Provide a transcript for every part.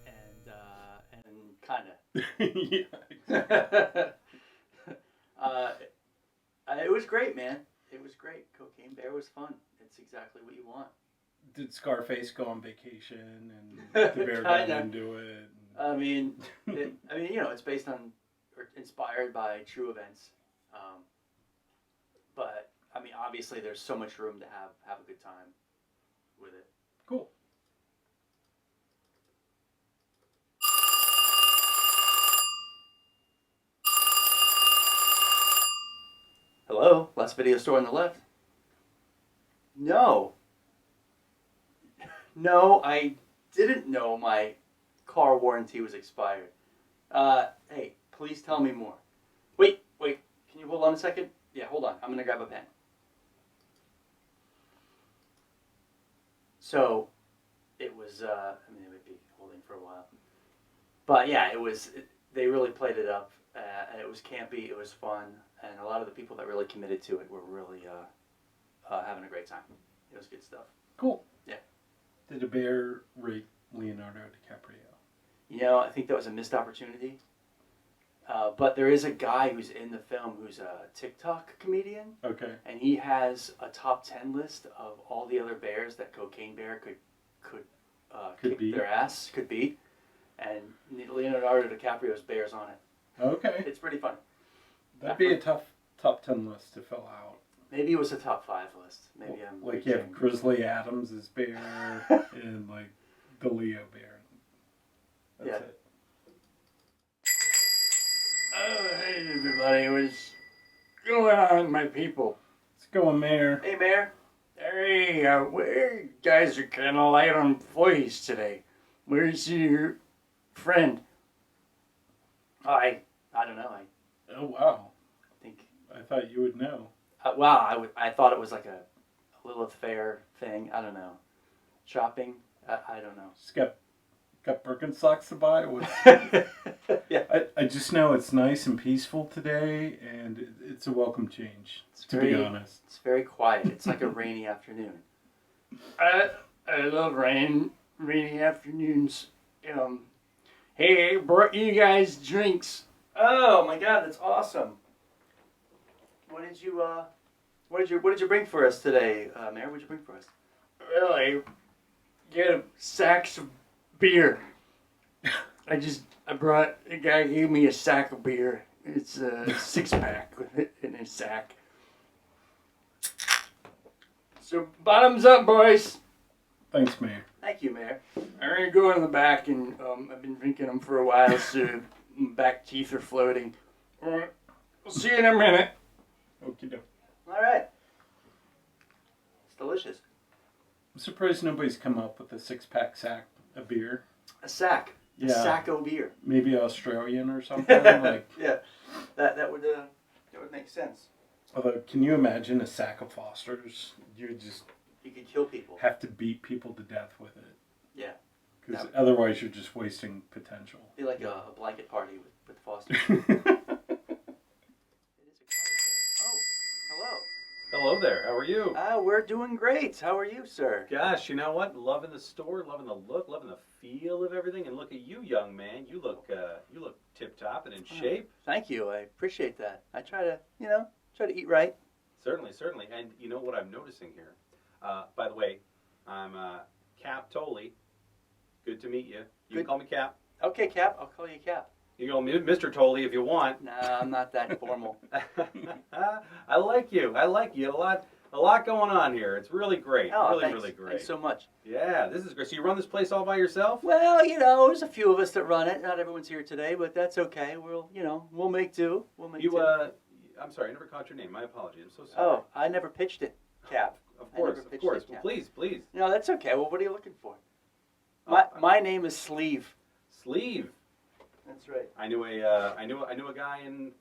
And kind of. Yeah. uh, it was great, man. It was great. Cocaine Bear was fun. It's exactly what you want. Did Scarface go on vacation and the bear got Kinda. into it? I mean, it's based on or inspired by true events. Um, but I mean, obviously, there's so much room to have a good time with it. Cool. Hello, last video store on the left. No. No, I didn't know my car warranty was expired. Hey, please tell me more. Wait, can you hold on a second? Yeah, hold on. I'm gonna grab a pen. So, it was, they would be holding for a while. But yeah, they really played it up, and it was campy, it was fun, and a lot of the people that really committed to it were really having a great time. It was good stuff. Cool. Yeah. Did a bear rape Leonardo DiCaprio? I think that was a missed opportunity. But there is a guy who's in the film who's a TikTok comedian. Okay. And he has a top 10 list of all the other bears that Cocaine Bear could kick beat. their ass, could beat. And Leonardo DiCaprio's bear's on it. Okay. It's pretty funny. That'd be a tough top 10 list to fill out. Maybe it was a top 5 list. Maybe I'm like you have Grizzly Adams as bear and like the Leo bear. That's it. Oh, hey everybody, what's going on, my people? Let's go, Mayor. Hey, Mayor. Hey, where you guys are kind of light on voice today. Where's your friend? I don't know. Oh, wow. I think. I thought you would know. I thought it was like a Lilith Fair thing. I don't know. Shopping. I don't know. Just got Birkenstocks to buy. Yeah. I just know it's nice and peaceful today, and it's a welcome change, be honest. It's very quiet. It's like a rainy afternoon. I love rainy afternoons. Hey, I brought you guys drinks. Oh my God, that's awesome. What did you bring for us today, Mayor? What did you bring for us? Well, I get sacks of beer. I brought, a guy gave me a sack of beer. It's a 6-pack with it in a sack. So, bottoms up, boys. Thanks, Mayor. Thank you, Mayor. I'm gonna go in the back, and I've been drinking them for a while, so my back teeth are floating. Alright, we'll see you in a minute. Okie doke. All right. It's delicious. I'm surprised nobody's come up with a 6-pack sack of beer. A sack. Yeah. A sack of beer. Maybe Australian or something. Like. Yeah, that would make sense. Although, can you imagine a sack of Fosters? You could kill people. have to beat people to death with it. Yeah. Because otherwise you're just wasting potential. Be like a blanket party with Foster. Hello there. How are you? We're doing great. How are you, sir? Gosh, you know what? Loving the store, loving the look, loving the feel of everything. And look at you, young man. You look tip top and in shape. Thank you. I appreciate that. I try to eat right. Certainly. And you know what I'm noticing here? By the way, I'm Cap Tully. Good to meet you. You can call me Cap. Okay, Cap. I'll call you Cap. You can call me Mr. Tully if you want. Nah, I'm not that formal. I like you. A lot going on here. It's really great. Oh, really great. Thanks so much. Yeah, this is great. So you run this place all by yourself? Well, there's a few of us that run it. Not everyone's here today, but that's okay. We'll make do. I'm sorry, I never caught your name. My apologies. I'm so sorry. Oh, I never pitched it, Cap. Of course. Well, please. No, that's okay. Well, what are you looking for? My name is Sleeve. Sleeve. That's right. I knew a guy in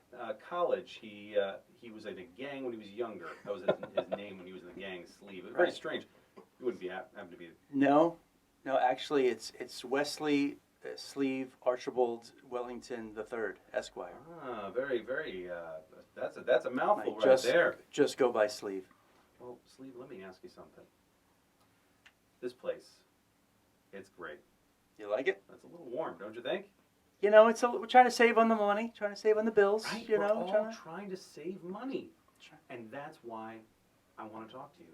college. He was in a gang when he was younger. That was his name when he was in the gang. Sleeve. It was very strange. You wouldn't happen to be. No, actually, it's Wesley Sleeve Archibald Wellington III, Esquire. Ah, very. That's a mouthful right there. Just go by Sleeve. Well, Sleeve, let me ask you something. This place, It's great. You like it? It's a little warm, don't you think? You know, we're trying to save on the money, trying to save on the bills. Right? You We're know, all trying to save money. And that's why I want to talk to you.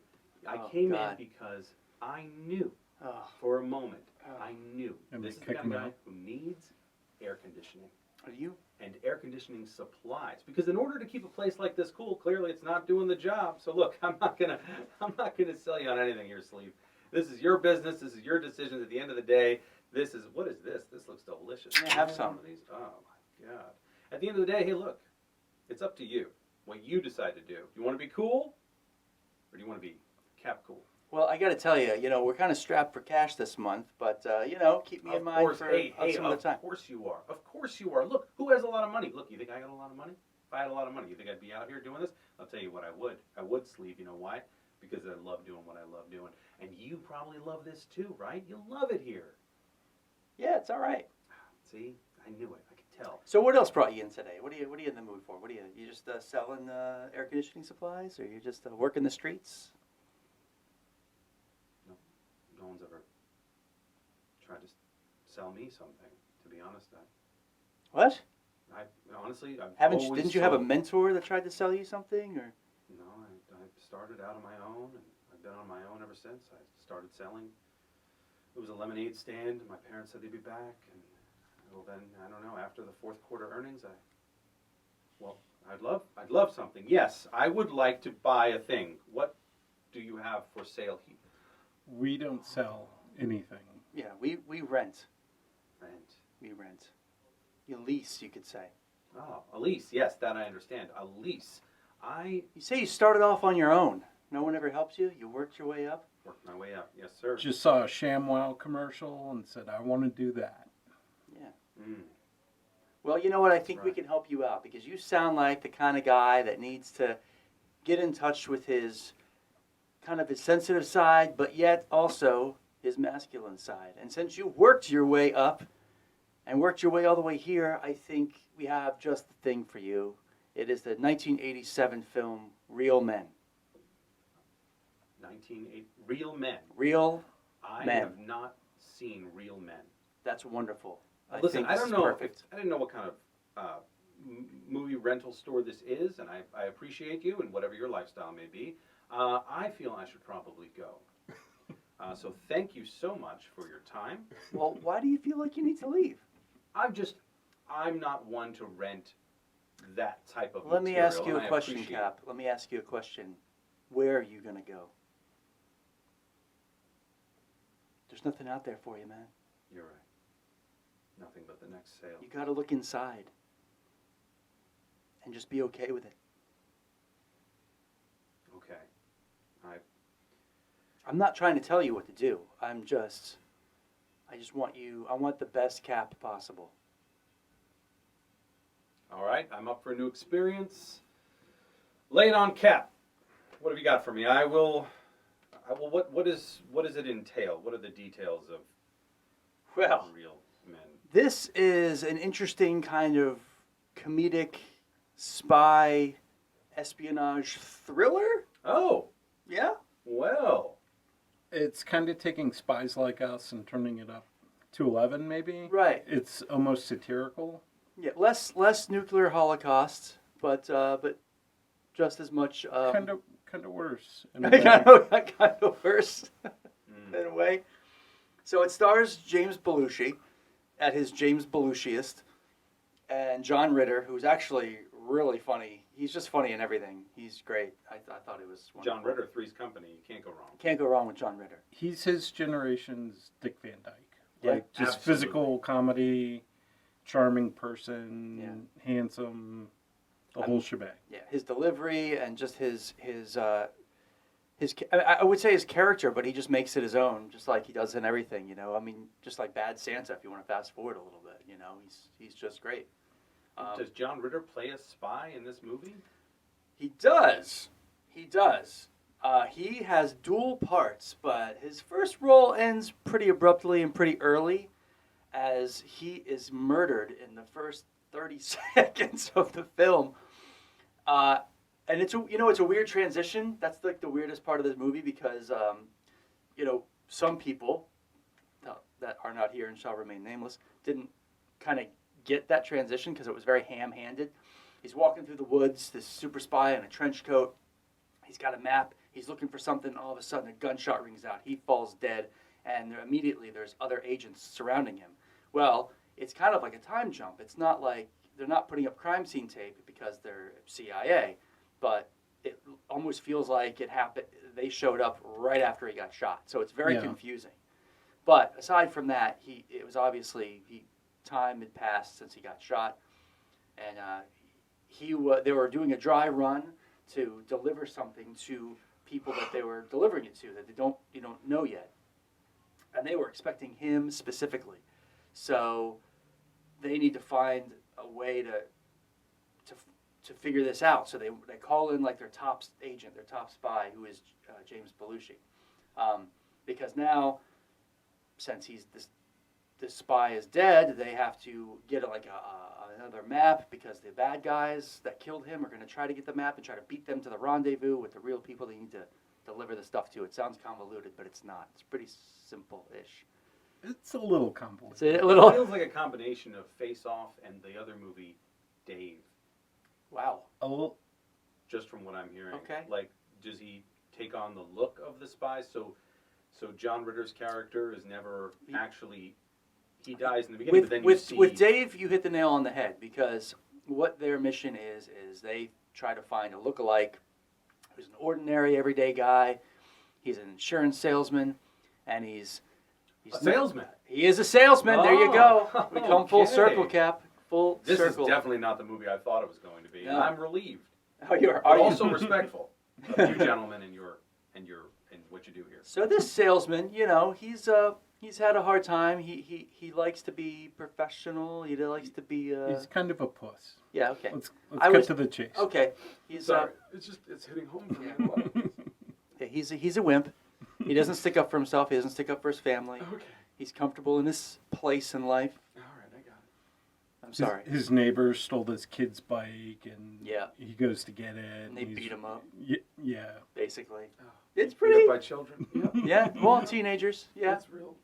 I Oh, came God. in because I knew Oh, for a moment, Oh. I knew And this they is the kick kind of 'em guy out? who needs air conditioning are you? and air conditioning supplies. Because in order to keep a place like this cool, clearly it's not doing the job. So look, I'm not gonna sell you on anything here, Sleeve. This is your business. This is your decision. At the end of the day, what is this? This looks delicious. Yeah, have Can I some. of these? Oh my God. At the end of the day, hey, look, it's up to you. What you decide to do. You want to be cool, or do you want to be Cap Cool? Well, I got to tell you, we're kind of strapped for cash this month, but keep me in mind for some of the time. Of course you are. Of course you are. Look, who has a lot of money? Look, you think I got a lot of money? If I had a lot of money, you think I'd be out here doing this? I'll tell you what I would. I would, Sleeve. You know why? Because I love doing what I love doing. And you probably love this too, right? You love it here. Yeah, it's all right. See? I knew it. I could tell. So what else brought you in today? What are you in the mood for? You just selling air conditioning supplies, or you just working the streets? No one's ever tried to sell me something, to be honest. What? Honestly, Didn't you have a mentor that tried to sell you something, or? No, I started out on my own, and I've been on my own ever since. I started selling. It was a lemonade stand. My parents said they'd be back, and well, then I don't know. After the fourth quarter earnings, I'd love something. Yes, I would like to buy a thing. What do you have for sale here? We don't sell anything. Yeah, we rent. Rent. We rent. You lease, you could say. Oh, a lease. Yes, that I understand. A lease. You say you started off on your own. No one ever helps you? You worked your way up? Worked my way up. Yes, sir. Just saw a ShamWow commercial and said, I want to do that. Yeah. Mm. Well, you know what? I think we Right. can help you out because you sound like the kind of guy that needs to get in touch with his sensitive side, but yet also his masculine side. And since you worked your way up and worked your way all the way here, I think we have just the thing for you. It is the 1987 film Real Men. 1980. Real Men. Real I Men. have not seen Real Men. That's wonderful. Listen, think I this don't is know. perfect. I didn't know what kind of movie rental store this is, and I appreciate you and whatever your lifestyle may be. I feel I should probably go. So thank you so much for your time. Well, why do you feel like you need to leave? I'm not one to rent that type of Let me material, ask you and a I question, appreciate- Cap. Let me ask you a question. Where are you going to go? There's nothing out there for you, man. You're right. Nothing but the next sale. You got to look inside and just be okay with it. Okay. I'm not trying to tell you what to do. I want the best Cap possible. All right. I'm up for a new experience. Lay it on, Cap. What have you got for me? I will. What does it entail? What are the details of Well, Real Men? this is an interesting kind of comedic spy espionage thriller. Oh, Yeah? well. It's kind of taking Spies Like Us and turning it up to 11, maybe. Right. It's almost satirical. Yeah, less nuclear holocaust, but just as much Kind of worse. In a kind way. of worse in a way. So it stars James Belushi at his James Belushiest, and John Ritter, who's actually really funny. He's just funny in everything. He's great. I thought it was wonderful. John Ritter, Three's Company. You can't go wrong. Can't go wrong with John Ritter. He's his generation's Dick Van Dyke. Yeah, Like just absolutely. physical comedy, charming person, handsome, the whole shebang. Yeah, his delivery and just his I would say his character, but he just makes it his own, just like he does in everything. I mean, just like Bad Santa. If you want to fast forward a little bit, he's just great. Does John Ritter play a spy in this movie? He does. He does. He has dual parts, but his first role ends pretty abruptly and pretty early, as he is murdered in the first 30 seconds of the film. And it's a weird transition. That's like the weirdest part of this movie because, some people, that are not here and shall remain nameless didn't kind of get that transition because it was very ham-handed. He's walking through the woods, this super spy in a trench coat. He's got a map. He's looking for something. All of a sudden, a gunshot rings out. He falls dead, and immediately there's other agents surrounding him. Well, it's kind of like a time jump. It's not like they're not putting up crime scene tape because they're CIA, but it almost feels like it happened. They showed up right after he got shot, so it's very confusing. But aside from that, it was obviously time had passed since he got shot, and they were doing a dry run to deliver something to people that they were delivering it to that you don't know yet, and they were expecting him specifically. So they need to find a way to figure this out. So they call in like their top agent, their top spy, who is James Belushi, because now since this spy is dead, they have to get another map because the bad guys that killed him are going to try to get the map and try to beat them to the rendezvous with the real people they need to deliver the stuff to. It sounds convoluted, but it's not. It's pretty simple-ish. It's a little complicated. It's a little. It feels like a combination of Face Off and the other movie, Dave. Wow. A little. Just from what I'm hearing. Okay. Like, does he take on the look of the spies? So John Ritter's character is never actually. He dies in the beginning, but then you see. With Dave, you hit the nail on the head because what their mission is they try to find a lookalike who's an ordinary, everyday guy. He's an insurance salesman, and he's a salesman. He is a salesman. There you go. We come full Okay. circle, Cap. Full This circle. is definitely not the movie I thought it was going to be. No. And I'm relieved. Oh, you are. But also respectful of you gentlemen and what you do here. So this salesman, he's had a hard time. He likes to be professional. He likes to be. He's kind of a puss. Yeah. Okay. Let's I get was- to the chase. Okay. He's Sorry, it's hitting home for me. yeah, he's a wimp. He doesn't stick up for himself. He doesn't stick up for his family. Okay. He's comfortable in his place in life. All right, I got it. I'm sorry. His neighbor stole this kid's bike, and Yeah. he goes to get it. And they beat him up, Yeah. basically. Oh, It's beat pretty. up by children. Yeah, Yeah. Well, teenagers. Yeah. that's real.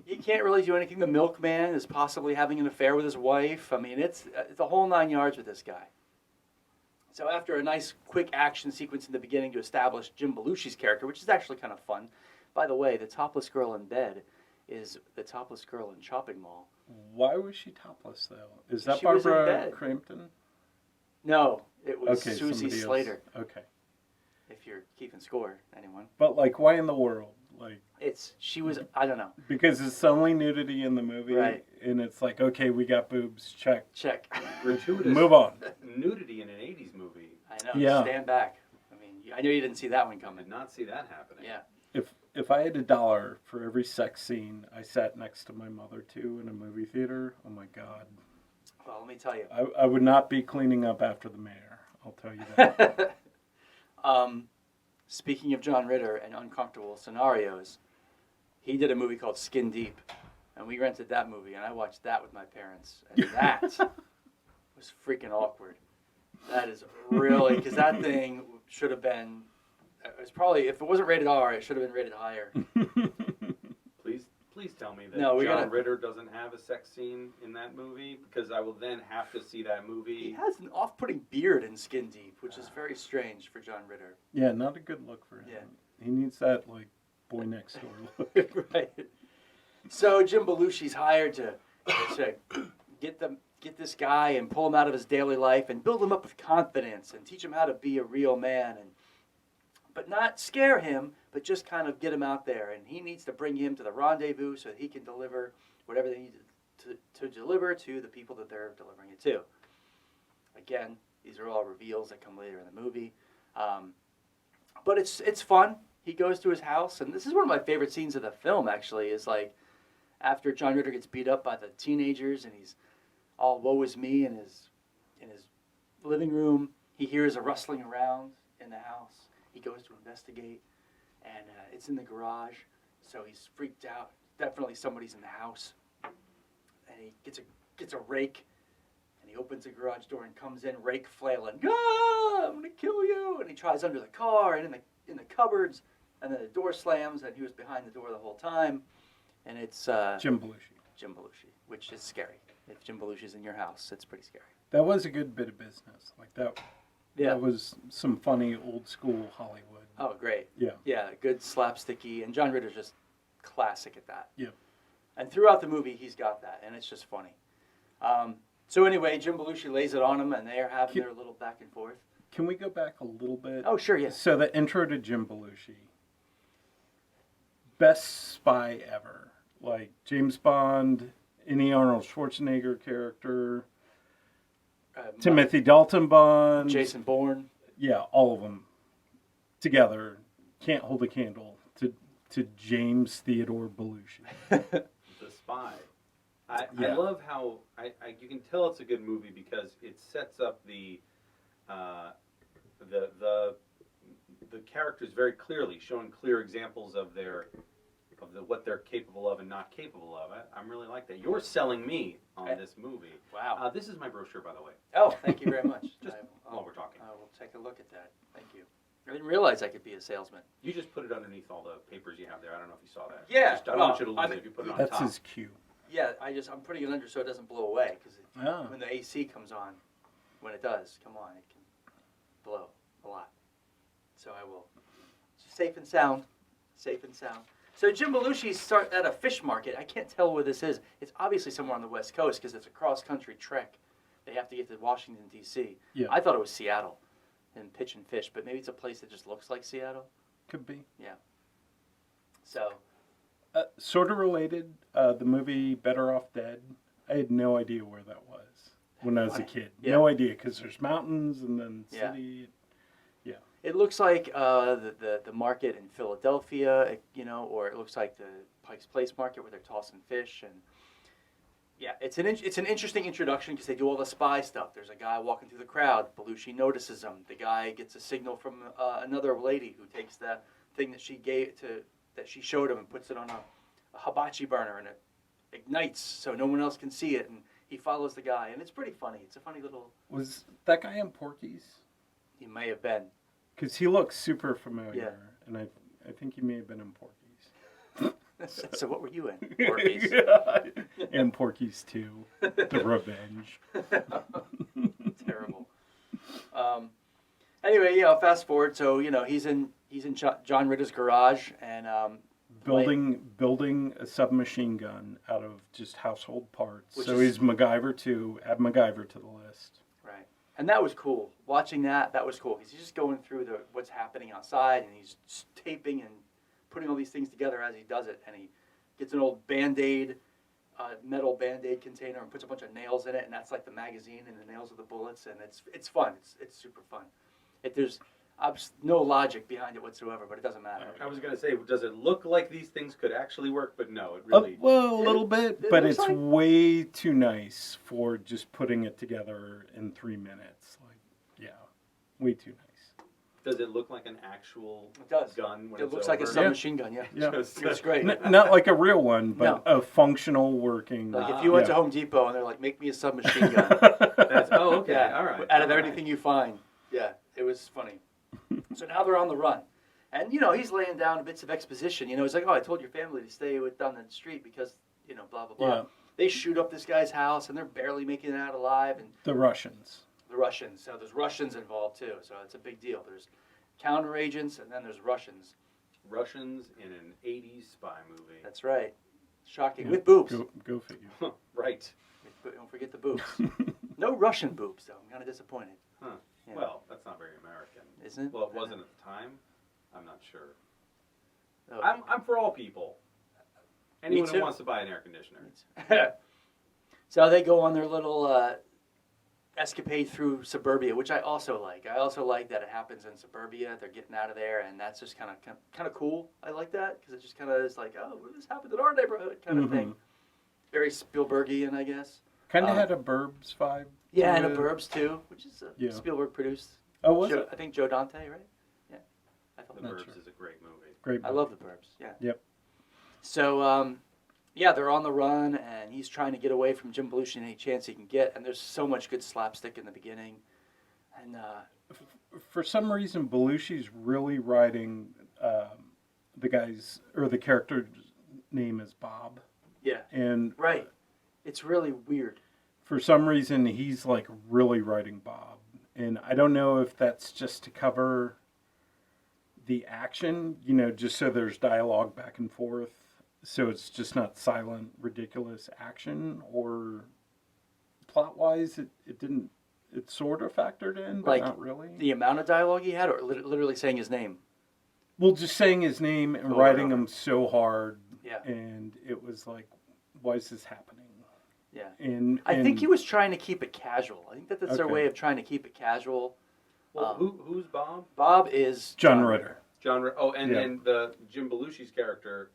He can't really do anything. The milkman is possibly having an affair with his wife. I mean, it's the whole 9 yards with this guy. So after a nice quick action sequence in the beginning to establish Jim Belushi's character, which is actually kind of fun. By the way, the topless girl in bed is the topless girl in Shopping Mall. Why was she topless though? Is that She was in Barbara bed. Crampton? No, it was Okay, Susie somebody else. Slater. Okay, If you're keeping score, anyone. but like, why in the world? Like, She was, I don't know. because it's only nudity in the movie, Right. And it's like, okay, we got boobs, check, Check. Gratuitous move on. nudity in an 80s movie. I know. Yeah. Stand back. I mean, I know you didn't see that one I coming. did not see that happening. Yeah. If I had $1 for every sex scene I sat next to my mother to in a movie theater, oh my God, Well, let me tell you. I would not be cleaning up after the mayor. I'll tell you that. Speaking of John Ritter and uncomfortable scenarios, he did a movie called Skin Deep, and we rented that movie, and I watched that with my parents, and that was freaking awkward. That is really, because that thing should have been, it was probably, if it wasn't rated R, it should have been rated higher. Please tell me that No, John Ritter doesn't have a sex scene in that movie, because I will then have to see that He movie. has an off-putting beard in Skin Deep, which is very strange for John Ritter. Yeah, not a good look for him. Yeah. He needs that like boy next door look. Right. So Jim Belushi's hired to get this guy and pull him out of his daily life and build him up with confidence and teach him how to be a real man, but not scare him, but just kind of get him out there. And he needs to bring him to the rendezvous so that he can deliver whatever they need to deliver to the people that they're delivering it to. Again, these are all reveals that come later in the movie. But it's fun. He goes to his house, and this is one of my favorite scenes of the film, actually, is like after John Ritter gets beat up by the teenagers and he's all woe is me in his living room, he hears a rustling around in the house. He goes to investigate, and it's in the garage, so he's freaked out. Definitely somebody's in the house. And he gets a rake, and he opens the garage door and comes in, rake flailing. Ah, I'm gonna kill you! And he tries under the car and in the cupboards, and then the door slams, and he was behind the door the whole time. and it's Jim Belushi. Jim Belushi, which is scary. If Jim Belushi's in your house, it's pretty scary. That was a good bit of business. Like that. Yeah. That was some funny old school Hollywood. Oh, great. Yeah. Yeah, good slapsticky, and John Ritter's just classic at that. Yeah. And throughout the movie, he's got that, and it's just funny. So anyway, Jim Belushi lays it on him, and they are having their little back and forth. Can we go back a little bit? Oh, sure, yes. So the intro to Jim Belushi. Best spy ever. Like James Bond, any Arnold Schwarzenegger character, Timothy Dalton Bond. Jason Bourne. Yeah, all of them together can't hold a candle to James Theodore Belushi. The Spy. I Yeah. love how you can tell it's a good movie because it sets up the characters very clearly, showing clear examples of what they're capable of and not capable of. I'm really like that. You're selling me on this movie. Wow. This is my brochure, by the way. Oh, thank you very much. Just while we're talking. I will take a look at that. Thank you. I didn't realize I could be a salesman. You just put it underneath all the papers you have there. I don't know if you saw that. Yeah, I don't want you to lose it if you put it on That's top. his cue. Yeah, I'm putting it under so it doesn't blow away, because Oh. when the AC comes on, when it does, come on, it can blow a lot. So I will. Safe and sound. Safe and sound. So Jim Belushi's start at a fish market. I can't tell where this is. It's obviously somewhere on the West Coast because it's a cross-country trek. They have to get to Washington, D.C. Yeah. I thought it was Seattle and pitch and fish, but maybe it's a place that just looks like Seattle. Could be. So, Sort of related, the movie Better Off Dead. I had no idea where that was when I was a kid. Yeah. No idea, because there's mountains and then Yeah. city. it looks like the market in Philadelphia, or it looks like the Pike's Place market where they're tossing fish. And yeah, it's an interesting introduction because they do all the spy stuff. There's a guy walking through the crowd. Belushi notices him. The guy gets a signal from another lady who takes the thing that she showed him and puts it on a hibachi burner, and it ignites so no one else can see it. And he follows the guy, and it's pretty funny. It's a funny little. Was that guy in Porky's? He may have been. Because he looks super familiar, Yeah. and I think he may have been in Porky's. So what were you in? Porky's. And Porky's 2, The Revenge. Terrible. Anyway, fast forward. So he's in John Ritter's garage and Building a submachine gun out of just household parts. Which So is- he's MacGyver 2. Add MacGyver to the list. right, and that was cool. Watching that was cool because he's just going through what's happening outside, and he's taping and putting all these things together as he does it, and he gets an old Band-Aid, metal Band-Aid container and puts a bunch of nails in it, and that's like the magazine and the nails of the bullets, and it's fun. It's super fun. There's no logic behind it whatsoever, but it doesn't matter. I was going to say, does it look like these things could actually work? But no, it really... Well, a little bit, it but looks it's like- way too nice for just putting it together in 3 minutes. Way too nice. Does it look like an actual It does. gun when It it's looks like a over? submachine gun. Yeah, Yeah. it's great. Not like a real one, but a functional working. Like if you went to yeah. Home Depot and they're like, "Make me a submachine gun." Okay, Yeah, all right. out of everything you find. Yeah, it was funny. So now they're on the run. And, he's laying down bits of exposition. He's like, "Oh, I told your family to stay down the street because, blah, blah, blah." Yeah. They shoot up this guy's house, and they're barely making it out alive. And The Russians. the Russians. So there's Russians involved, too. So it's a big deal. There's counter agents, and then there's Russians. Russians in an 80s spy movie. That's right. Shocking. Yeah. With boobs. Go figure. Right. Don't forget the boobs. No Russian boobs, though. I'm kind of disappointed. Huh. Yeah. Well, that's not very American. Isn't it? Well, it wasn't at the time. I'm not sure. Oh. I'm for all people. Anyone too. who wants to buy an air conditioner. So they go on their little escapade through suburbia, which I also like. I also like that it happens in suburbia. They're getting out of there, and that's just kind of cool. I like that because it just kind of is like, oh, this happened in our neighborhood kind of thing. Very Spielbergian, I guess. Kind of had a Burbs vibe. Yeah, to and a it. Burbs too, which is Yeah. Spielberg produced. Oh, was Joe, it? I think Joe Dante, right? Yeah, I thought The Not Burbs sure. is a great movie. Great. I love the Burbs. Yeah. Yep. So, yeah, they're on the run, and he's trying to get away from Jim Belushi any chance he can get. And there's so much good slapstick in the beginning. And For some reason, Belushi's really riding the guy's or the character's name is Bob. Yeah. And Right. It's really weird. for some reason, he's like really writing Bob. And I don't know if that's just to cover the action, just so there's dialogue back and forth. So it's just not silent, ridiculous action, or plot-wise, it sort of factored in, but Like, not really. The amount of dialogue he had, or literally saying his name. Well, just saying his name and Over writing and over. him so hard, Yeah. and it was like, why is this happening? Yeah. And I think he was trying to keep it casual. I think that's their Okay. way of trying to keep it casual. Well, who's Bob? Bob is John Ritter. John. Oh, and Yeah. then the Jim Belushi's character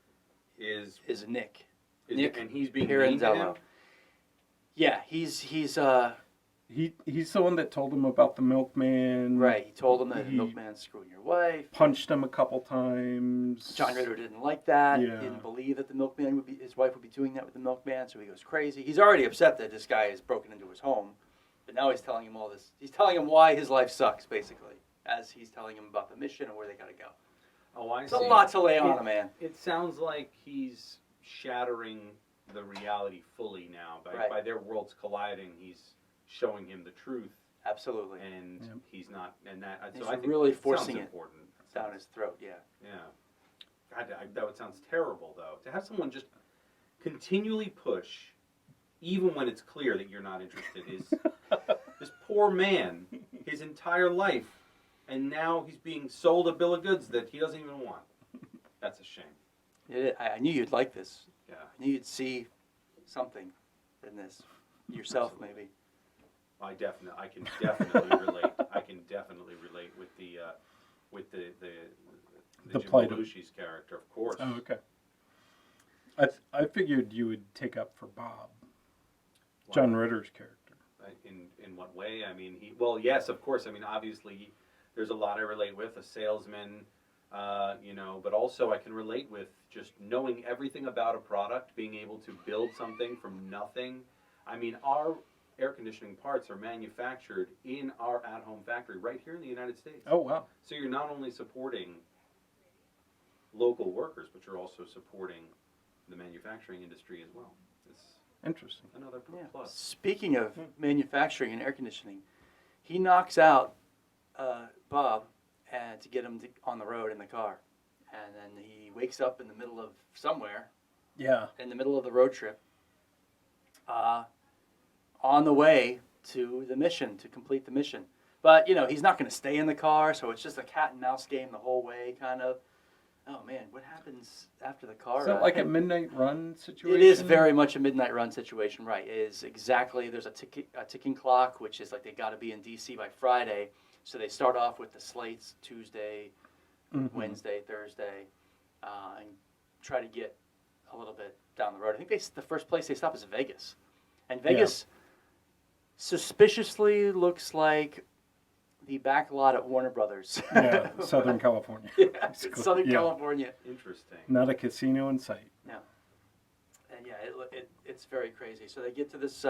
is Nick. Nick, and he's being mean to him. Pirandello. Yeah, he's He's the one that told him about the milkman. right. He told him that the He- milkman's screwing your wife. Punched him a couple times. John Ritter didn't like that. Yeah. He didn't believe that his wife would be doing that with the milkman, so he goes crazy. He's already upset that this guy has broken into his home, but now he's telling him all this. He's telling him why his life sucks, basically, as he's telling him about the mission and where they got to go. Oh, I It's see. a lot to lay on a man. It sounds like he's shattering the reality fully now. Right. By their worlds colliding, he's showing him the truth, Absolutely. and Yep. he's not. And that. He's So I think really it forcing sounds it important. Down his throat, yeah. Yeah. God, that would sounds terrible, though. To have someone just continually push, even when it's clear that you're not interested, is this poor man, his entire life, and now he's being sold a bill of goods that he doesn't even want. That's a shame. I knew you'd like this. Yeah. I knew you'd see something in this yourself, maybe. I can definitely relate. I can definitely relate with the The Jim plight of- Belushi's character, of course. Oh, okay. I figured you would take up for Bob, John Ritter's character. In what way? I mean, well, yes, of course. I mean, obviously, there's a lot I relate with, a salesman, but also I can relate with just knowing everything about a product, being able to build something from nothing. I mean, our air conditioning parts are manufactured in our at-home factory right here in the United States. Oh, wow. So you're not only supporting local workers, but you're also supporting the manufacturing industry as well. It's Interesting. another Yeah. plus. Speaking of manufacturing and air conditioning, he knocks out Bob to get him on the road in the car. And then he wakes up in the middle of somewhere, Yeah. in the middle of the road trip, on the way to the mission, to complete the mission. But, he's not going to stay in the car, so it's just a cat and mouse game the whole way, kind of. Oh, man, what happens after the car? Is that like a midnight run situation? It is very much a midnight run situation, right? It is exactly, there's a ticking clock, which is like they got to be in D.C. by Friday. So they start off with the slates Tuesday, Mhm. Wednesday, Thursday, and try to get a little bit down the road. I think the first place they stop is Vegas. And Vegas suspiciously looks like the back lot at Warner Brothers. Yeah, Southern California. Yeah, it's Southern Yeah. California. Interesting. Not a casino in sight. No. And yeah, it's very crazy. So they get to this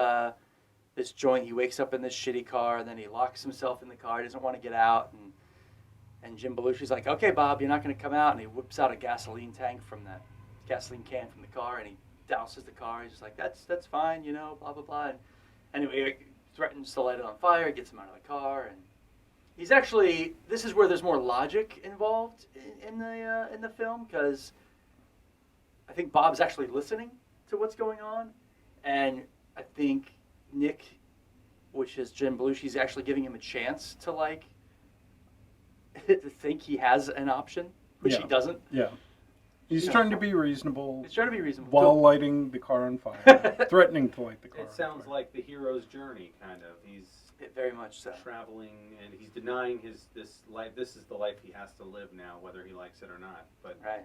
this joint. He wakes up in this shitty car, and then he locks himself in the car. He doesn't want to get out. And Jim Belushi's like, "Okay, Bob, you're not going to come out." And he whips out a gasoline can from the car, and he douses the car. He's just like, "That's fine, blah blah blah." And anyway, he threatens to light it on fire. Gets him out of the car, and he's actually. This is where there's more logic involved in the film, because I think Bob's actually listening to what's going on, and I think Nick, which is Jim Belushi's, actually giving him a chance to to think he has an option, which he Yeah. doesn't. Yeah. He's trying to be reasonable He's trying to be reasonable. while lighting the car on fire, threatening to light the car It on sounds fire. like the hero's journey, kind of. He's Very much so. traveling, and he's denying this life. This is the life he has to live now, whether he likes it or not. But Right.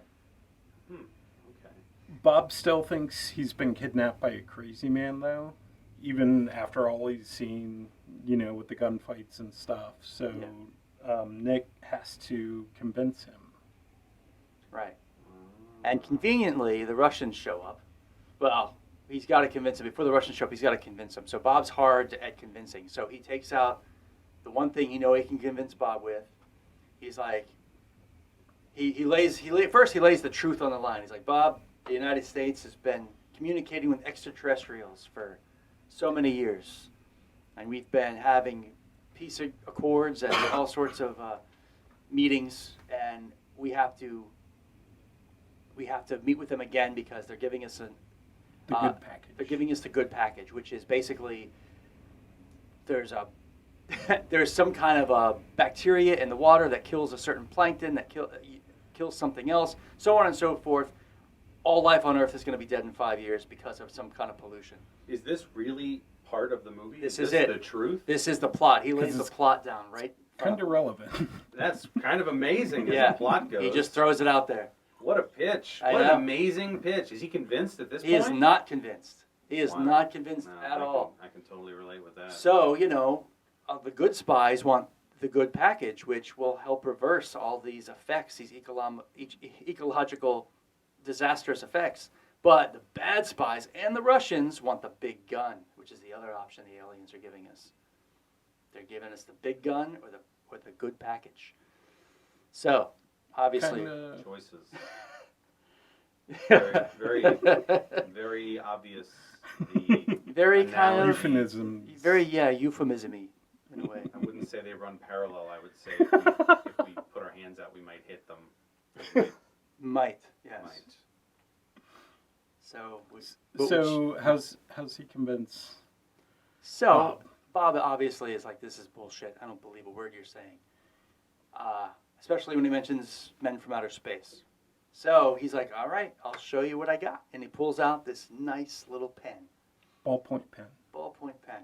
okay. Bob still thinks he's been kidnapped by a crazy man, though, even after all he's seen, with the gunfights and stuff. So Nick has to convince him. Right. And conveniently, the Russians show up. Well, he's got to convince him. Before the Russians show up, he's got to convince him. So Bob's hard at convincing. So he takes out the one thing he can convince Bob with. He's like, first he lays the truth on the line. He's like, "Bob, the United States has been communicating with extraterrestrials for so many years. And we've been having peace accords and all sorts of meetings, and we have to meet with them again because they're giving us The good package. They're giving us the good package, which is basically there's some kind of a bacteria in the water that kills a certain plankton that kills something else, so on and so forth. All life on Earth is going to be dead in 5 years because of some kind of pollution. Is this really part of the movie? This is is it. The truth? This is the plot. He lays the it's plot down right. Kind of relevant. That's kind of amazing as Yeah. the plot goes. He just throws it out there. What a pitch. I What know. an amazing pitch. Is he convinced at this He point? is not convinced. He is Wow. not convinced No, at all. I can totally relate with that. So, the good spies want the good package, which will help reverse all these effects, these ecological disastrous effects. But the bad spies and the Russians want the big gun, which is the other option the aliens are giving us. They're giving us the big gun or the good package. So, obviously. Kinda, Choices. Very, very, very obvious. The Very kind analogy. of. euphemism. Very, euphemism-y in a way. I wouldn't say they run parallel. I would say if we put our hands out, we might hit them. We Might, yes. might. So, So how's he convince So, Bob obviously is like, this is bullshit. I don't believe a word you're saying. Especially when he mentions men from outer space. So he's like, all right, I'll show you what I got. And he pulls out this nice little pen, ballpoint pen? ballpoint pen.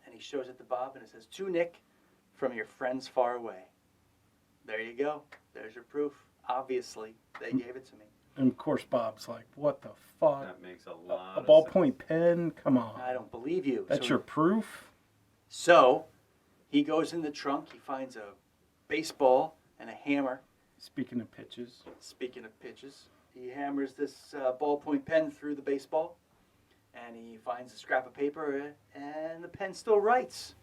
And he shows it to Bob and it says, to Nick, from your friends far away. There you go. There's your proof. Obviously, they gave it to me. And of course, Bob's like, "What the fuck? That makes a lot A of ballpoint pen? Come on, I don't believe you. that's So- your proof?" So he goes in the trunk. He finds a baseball and a hammer. Speaking of pitches, Speaking of pitches, he hammers this ballpoint pen through the baseball, and he finds a scrap of paper, and the pen still writes.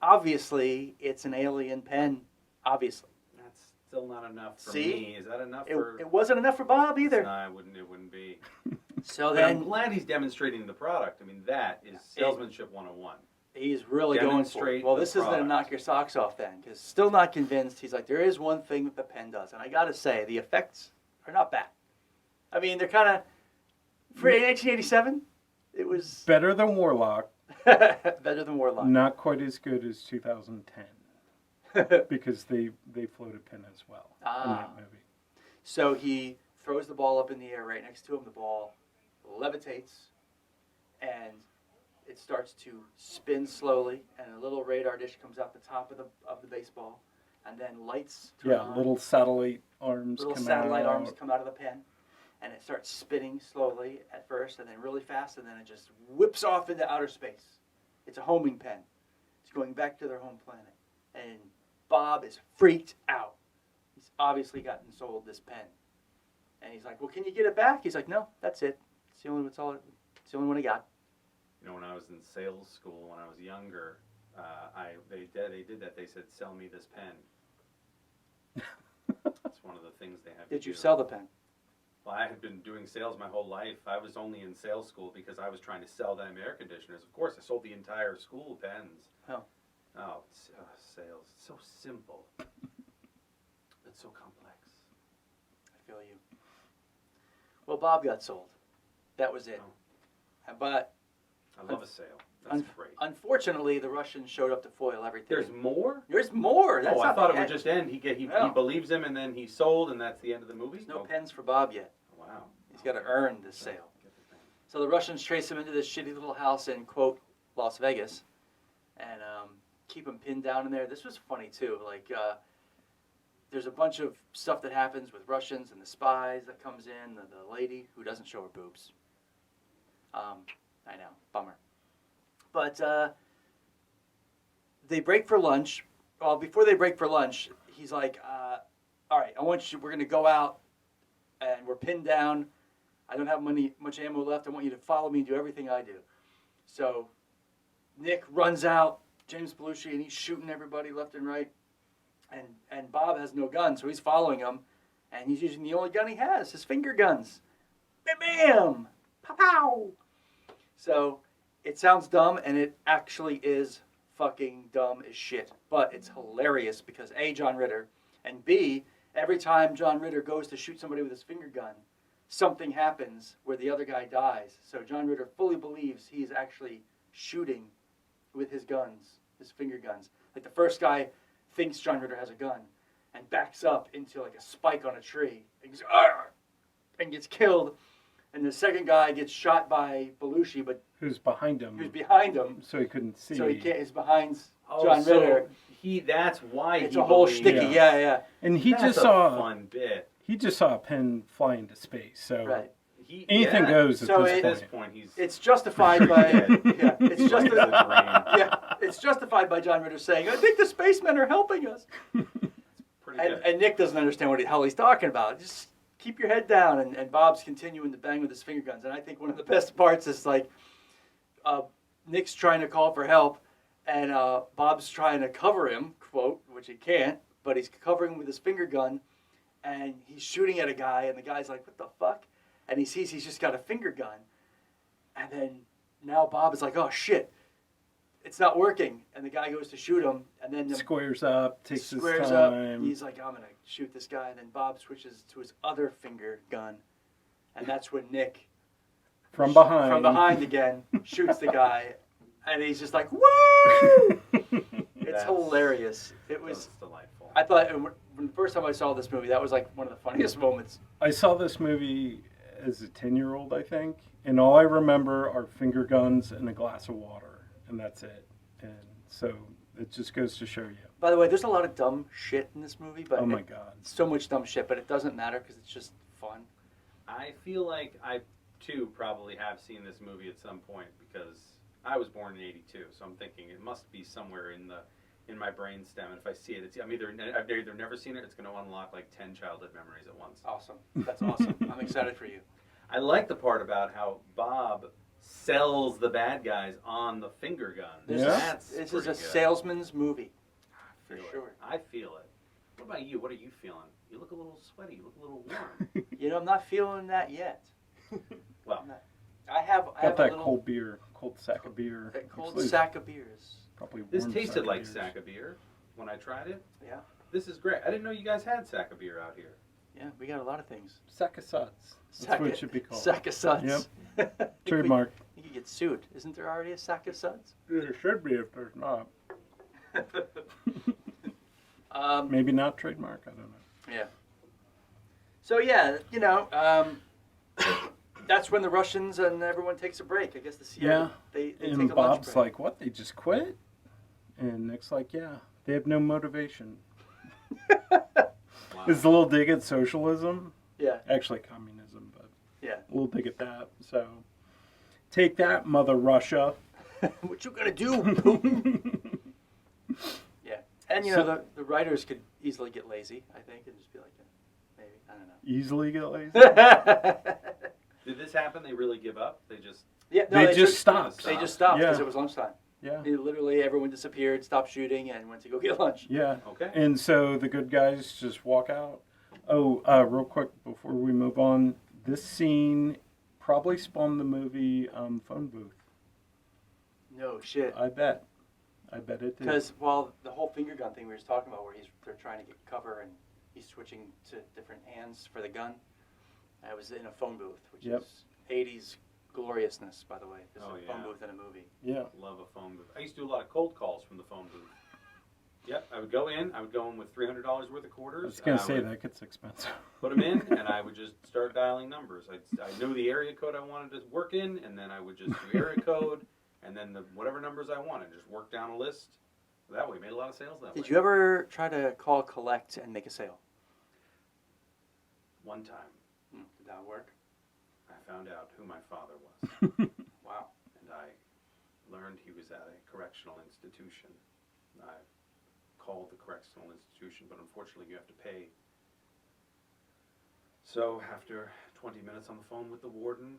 Obviously, it's an alien pen. Obviously, That's still not enough for See? me. Is that enough it, for? it wasn't enough for Bob either. No, it wouldn't be. So But I'm then glad he's demonstrating the product. I mean, that is salesmanship 101. he's really going for it. Demonstrate Well, the this is going to product. knock your socks off then, because still not convinced. He's like, there is one thing that the pen does, and I got to say, the effects are not bad. I mean, they're kind of, for 1987, it was better than Warlock, better than Warlock. not quite as good as 2010 because they float a pen as well in Ah. that movie. So he throws the ball up in the air right next to him. The ball levitates, and it starts to spin slowly. And a little radar dish comes out the top of the baseball, and then lights turn Yeah, on. little satellite arms Little come satellite out. arms come out of the pen, and it starts spinning slowly at first, and then really fast, and then it just whips off into outer space. It's a homing pen. It's going back to their home planet, and Bob is freaked out. He's obviously gotten sold this pen, and he's like, "Well, can you get it back?" He's like, "No, that's it. It's the only one I got." You know, when I was in sales school, when I was younger, they did that. They said, "Sell me this pen." That's one of the things they have. Did to you do. sell the pen? Well, I had been doing sales my whole life. I was only in sales school because I was trying to sell them air conditioners. Of course, I sold the entire school pens. Oh. Oh, sales. It's so simple. It's so complex. I feel you. Well, Bob got sold. That was it. But I love a sale. That's great. unfortunately, the Russians showed up to foil everything. There's more? There's more. That's Oh, I not thought the it would end. just end. He No. believes him, and then he's sold, and that's the end of the movie. There's no Okay. pens for Bob yet. Wow. He's got to earn this sale. Get the pen. So the Russians trace him into this shitty little house in, quote, Las Vegas, and keep him pinned down in there. This was funny, too. Like, there's a bunch of stuff that happens with Russians and the spies that comes in, the lady who doesn't show her boobs. I know, bummer. But they break for lunch. Well, before they break for lunch, he's like, all right, we're going to go out, and we're pinned down. I don't have much ammo left. I want you to follow me and do everything I do. So Nick runs out, James Belushi, and he's shooting everybody left and right. And Bob has no gun, so he's following him. And he's using the only gun he has, his finger guns. bam, pow pow. So it sounds dumb, and it actually is fucking dumb as shit. But it's hilarious because A, John Ritter, and B, every time John Ritter goes to shoot somebody with his finger gun, something happens where the other guy dies. So John Ritter fully believes he's actually shooting with his guns, his finger guns. Like the first guy thinks John Ritter has a gun and backs up into like a spike on a tree and goes, "Arr!" and gets killed. And the second guy gets shot by Belushi, but Who's behind him? who's behind him, So he couldn't see. so he can't. He's behind Oh, John so Ritter. that's why It's he a whole believes- sticky, yeah. And he That's just a saw fun bit. he just saw a pen fly into space. So Right. anything goes at So this At point. this point, he's It's justified by yeah. It's He's like the justified. brain. Yeah, it's justified by John Ritter saying, "I think the spacemen are helping us," Pretty good. and Nick doesn't understand what the hell he's talking about. Just keep your head down, and Bob's continuing to bang with his finger guns. And I think one of the best parts is like Nick's trying to call for help, and Bob's trying to cover him, quote, which he can't, but he's covering with his finger gun, and he's shooting at a guy, and the guy's like, "What the fuck?" And he sees he's just got a finger gun, and then now Bob is like, "Oh shit, it's not working," and the guy goes to shoot him, and then the Squares up, takes his squares up. time. He's like, "I'm gonna shoot this guy," and then Bob switches to his other finger gun, and that's when Nick from behind. from behind again shoots the guy, and he's just like, "Woo!" It's That's- hilarious. It That's was. delightful. I thought when the first time I saw this movie, that was like one of the funniest moments. I saw this movie as a 10-year-old, I think, and all I remember are finger guns and a glass of water, and that's it. And so it just goes to show you. By the way, there's a lot of dumb shit in this movie, but Oh my God. so much dumb shit, but it doesn't matter because it's just fun. I feel like I, too, probably have seen this movie at some point because I was born in '82, so I'm thinking it must be somewhere in my brainstem. And if I see it, I've either never seen it, or it's going to unlock like 10 childhood memories at once. Awesome. That's awesome. I'm excited for you. I like the part about how Bob sells the bad guys on the finger guns. This Yeah. That's This is pretty a good. salesman's movie. I feel for it. sure. I feel it. What about you? What are you feeling? You look a little sweaty. You look a little warm. You know, I'm not feeling that yet. Well, I have Got a that little, cold beer, cold sack of beer. that cold Actually, sack of beers. Probably this warm tasted like beers. sack of beer when I tried it. Yeah. This is great. I didn't know you guys had sack of beer out here. Yeah, we got a lot of things. Sack of suds. That's what it should be called. Sack of suds. Yep. Trademark. You could get sued. Isn't there already a sack of suds? There should be if there's not. Um, Maybe not trademark. I don't know. yeah. So yeah, you know, that's when the Russians and everyone takes a break. I guess the CIA, Yeah. they take And a lunch Bob's break. like, "What? They just quit?" And Nick's like, "Yeah, they have no motivation." Wow. It's a little dig at socialism. Yeah, Actually, communism, but yeah. a little dig at that. So, take that, Mother Russia. What you gonna do, Putin? Yeah, and you know So- the writers could easily get lazy, I think, and just be like, maybe I don't know. Easily get lazy. Did this happen? They really give up? They just Yeah, no, They just stopped. They just stopped because Yeah. it was lunchtime. Yeah. Literally, everyone disappeared, stopped shooting, and went to go get lunch. Yeah. okay. And so the good guys just walk out. Oh, real quick before we move on, this scene probably spawned the movie Phone Booth. No shit. I bet it did. Because the whole finger gun thing we were talking about, where they're trying to get cover and he's switching to different hands for the gun. I was in a phone booth, which Yep. is '80s gloriousness, by the way. There's Oh, a phone yeah. booth in a movie. Yeah. Love a phone booth. I used to do a lot of cold calls from the phone booth. Yep, I would go in with $300 worth of quarters. I was gonna and say would that gets expensive. Put them in, and I would just start dialing numbers. I knew the area code I wanted to work in, and then I would just do area code, and then whatever numbers I wanted, just work down a list. That way, made a lot of sales that way. Did you ever try to call collect and make a sale? One time, Did that work? I found out who my father was, Wow. and I learned he was at a correctional institution. I called the correctional institution, but unfortunately you have to pay. So after 20 minutes on the phone with the warden,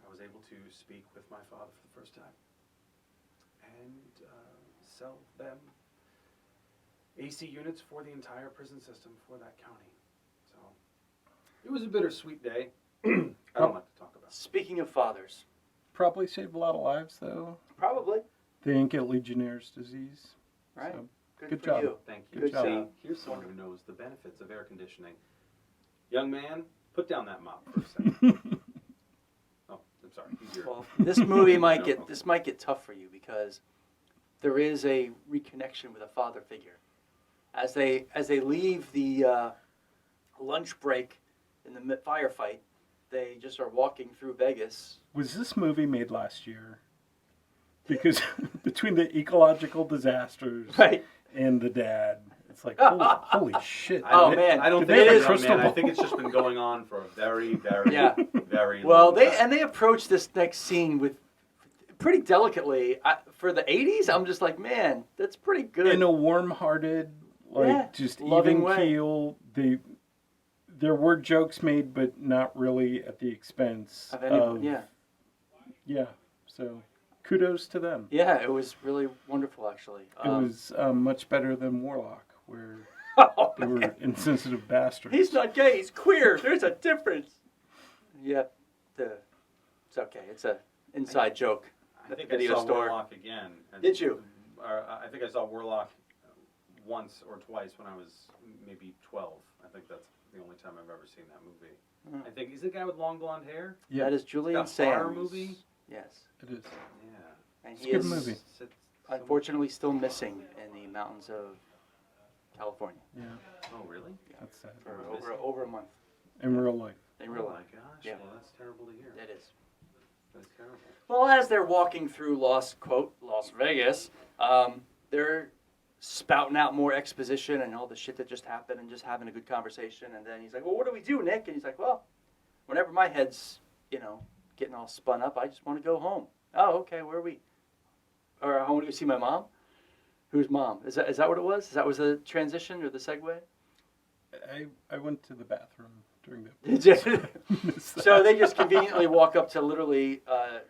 I was able to speak with my father for the first time and sell them AC units for the entire prison system for that county. So it was a bittersweet day. I don't like to talk about. Speaking of fathers, Probably saved a lot of lives, though. probably. They didn't get Legionnaire's disease. Right. So, Good good for job. you. Thank you. Good job. See, here's someone who knows the benefits of air conditioning. Young man, put down that mop for a second. Oh, I'm sorry. He's your- Well, this movie might No, get okay. this might get tough for you because there is a reconnection with a father figure. As they leave the lunch break in the firefight, they just are walking through Vegas. Was this movie made last year? Because between the ecological disasters Right. and the dad, it's like, holy shit. Oh, Did man. I don't Did think they have it's a young crystal man. I ball? think it's just been going on for a very, very, Yeah. very Well, long time. they approach this next scene with pretty delicately. For the 80s, I'm just like, man, that's pretty good. In a warm-hearted, like Yeah, just loving even way. keel. There were jokes made, but not really at the expense Of anyone, yeah. Yeah. So kudos to them. Yeah, it was really wonderful, actually. It was much better than Warlock, where Oh, they were man. insensitive bastards. He's not gay. He's queer. There's a difference. Yep. It's okay. It's a inside joke. I think video I saw store. Warlock again. Did you? I think I saw Warlock once or twice when I was maybe 12. I think that's the only time I've ever seen that movie. Hmm. I think, is the guy with long blonde hair? Yeah, That is Julian It's a horror Sands. movie? Yes. it is. Yeah. And It's he a good is movie. unfortunately still missing in the mountains of California Yeah, Oh, really? that's sad. for Missing? over a month In real life. in real Oh life. my gosh. Yeah. Well, that's terrible to hear. It is. That's terrible. Well, as they're walking through Las Vegas, they're spouting out more exposition and all the shit that just happened and just having a good conversation. And then he's like, well, what do we do, Nick? And he's like, well, whenever my head's, getting all spun up, I just want to go home. Oh, okay, where are we? Or I want to go see my mom? Whose mom? Is that what it was? That was the transition or the segue? I went to the bathroom during that. Did you? So they just conveniently walk up to literally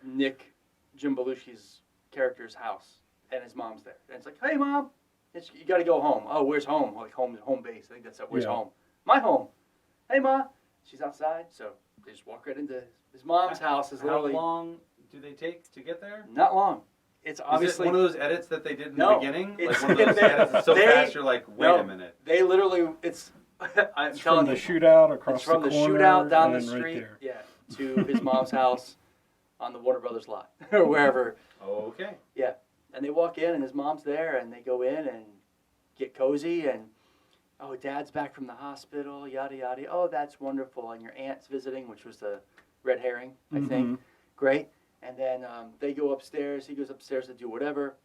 Nick, Jim Belushi's character's house, and his mom's there. And it's like, hey, Mom, you got to go home. Oh, where's home? Like home base. I think that's it. Where's Yeah. home? My home. Hey, Ma. She's outside, so they just walk right into his mom's house. Is How literally long do they take to get there? not long. It's Is obviously it one of those edits that they did in No, the beginning? it's- Like one of those edits that's so they- fast you're like, wait no. a minute. They literally. I'm It's telling from the you. shootout across It's from the the corner shootout down the and right street, there. yeah, to his mom's house on the Warner Brothers lot or wherever. Okay. And they walk in, and his mom's there, and they go in and get cozy, and oh, Dad's back from the hospital, yada yada. Oh, that's wonderful, and your aunt's visiting, which was the red herring, I think. Great. And then they go upstairs. He goes upstairs to do whatever.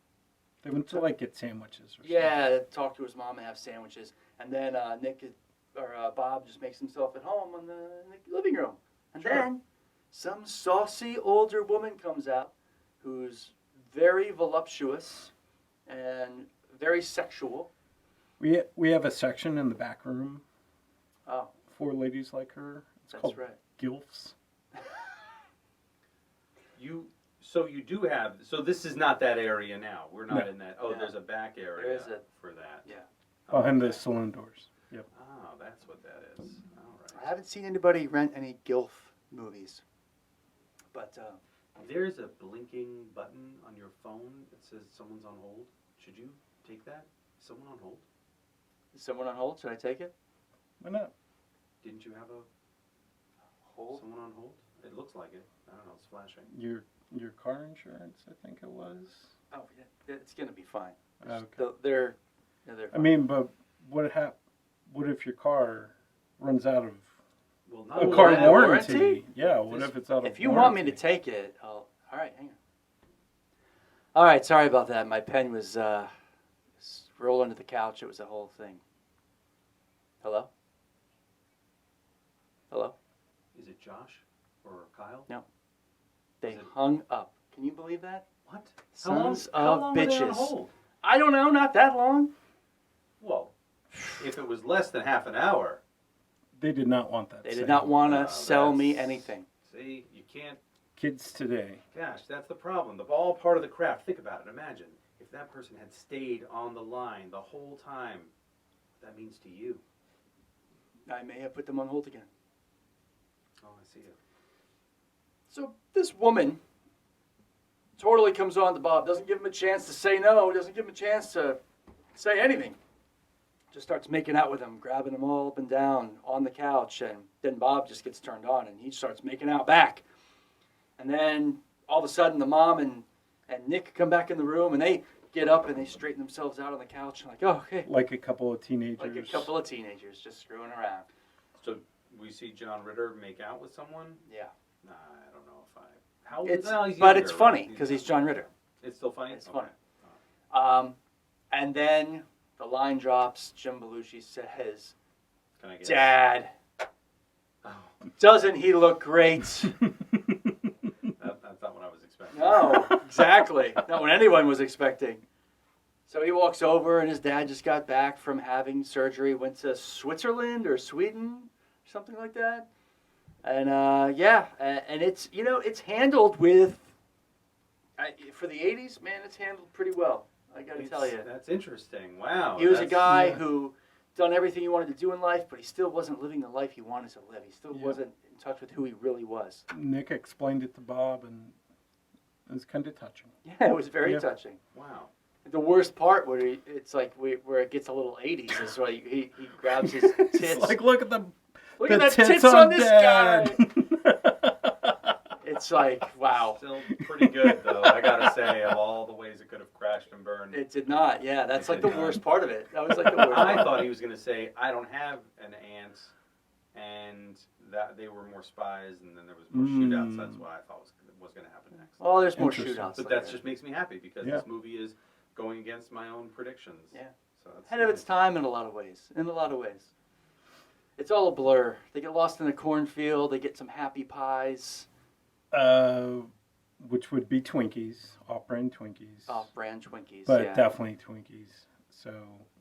They went to like get sandwiches or something. Yeah, talk to his mom and have sandwiches. And then Bob just makes himself at home in the living room. And Sure. then some saucy older woman comes out who's very voluptuous and very sexual. We have a section in the back room Oh, for ladies like her. It's that's called right. gilfs. So you do have, so this is not that area now. We're not No. in that. Oh, No. there's a back area There is for that. Yeah. Behind Okay. the saloon doors. Yep. Oh, that's what that is. All I right. haven't seen anybody rent any GILF movies. But There's a blinking button on your phone that says someone's on hold. Should you take that? Is someone on hold? is someone on hold? Should I take it? Why not? Didn't you have Hold? someone on hold? It looks like it. I don't know. It's flashing. Your car insurance, I think it was. Oh, yeah. It's going to be fine. Okay. They're I fine. mean, but what if your car runs out of Well, a Oh, car yeah, warranty? warranty? Yeah, what if it's out of If you want me to warranty? take it, all right, hang on. All right, sorry about that. My pen was rolled under the couch. It was a whole thing. Hello? Hello? Is it Josh or Kyle? They Is it- hung up. Can you believe that? What? Sons how of long were they on bitches. hold? I don't know, not that long. Well, if it was less than half an hour, They did not want that. They same. did not want to No, sell me that's- anything. see, you can't. Kids today. Gosh, that's the problem. The all part of the craft. Think about it. Imagine if that person had stayed on the line the whole time. What that means to you. I may have put them on hold again. Oh, I see it. So this woman totally comes on to Bob, doesn't give him a chance to say no, doesn't give him a chance to say anything. Just starts making out with him, grabbing him all up and down on the couch, and then Bob just gets turned on and he starts making out back. And then all of a sudden the mom and Nick come back in the room and they get up and they straighten themselves out on the couch and like, oh, okay. Like a couple of teenagers. Like a couple of teenagers just screwing around. So we see John Ritter make out with someone? Yeah. Nah, I don't know if I... How It's, well, he's but younger, it's funny right? because he's John Ritter. It's still funny? It's Okay. funny. And then the line drops. Jim Belushi says, Can I guess? Dad, Oh, doesn't he look great? that's not what I was expecting. No, exactly. Not what anyone was expecting. So he walks over, and his dad just got back from having surgery, went to Switzerland or Sweden, something like that. And and it's, it's handled with, for the 80s, man, it's handled pretty well. I got to tell you. That's interesting. Wow. He was a that's- guy yeah. who done everything he wanted to do in life, but he still wasn't living the life he wanted to live. He still Yeah. wasn't in touch with who he really was. Nick explained it to Bob, and it was kind of touching. Yeah, it was very Yeah. touching. Wow. The worst part where where it gets a little 80s is where he grabs his tits. It's like, look at the Look the at the tits, tits on, on this Dad. It's like, wow. Still pretty good, though, I gotta say, of all the ways it could have crashed and burned. It did not. Yeah, that's It like the did not. worst part of it. That was like the worst I part. thought he was gonna say, I don't have an aunt, and that they were more spies, and then there was more shootouts. That's what I thought was gonna happen next. Well, there's more Interesting. shootouts. But later. that just makes me happy because Yeah. this movie is going against my own predictions. Yeah. So that's ahead of its nice. time in a lot of ways. It's all a blur. They get lost in the cornfield. They get some happy pies. Which would be Twinkies, off-brand Twinkies. Off-brand Twinkies. But yeah. definitely Twinkies. So.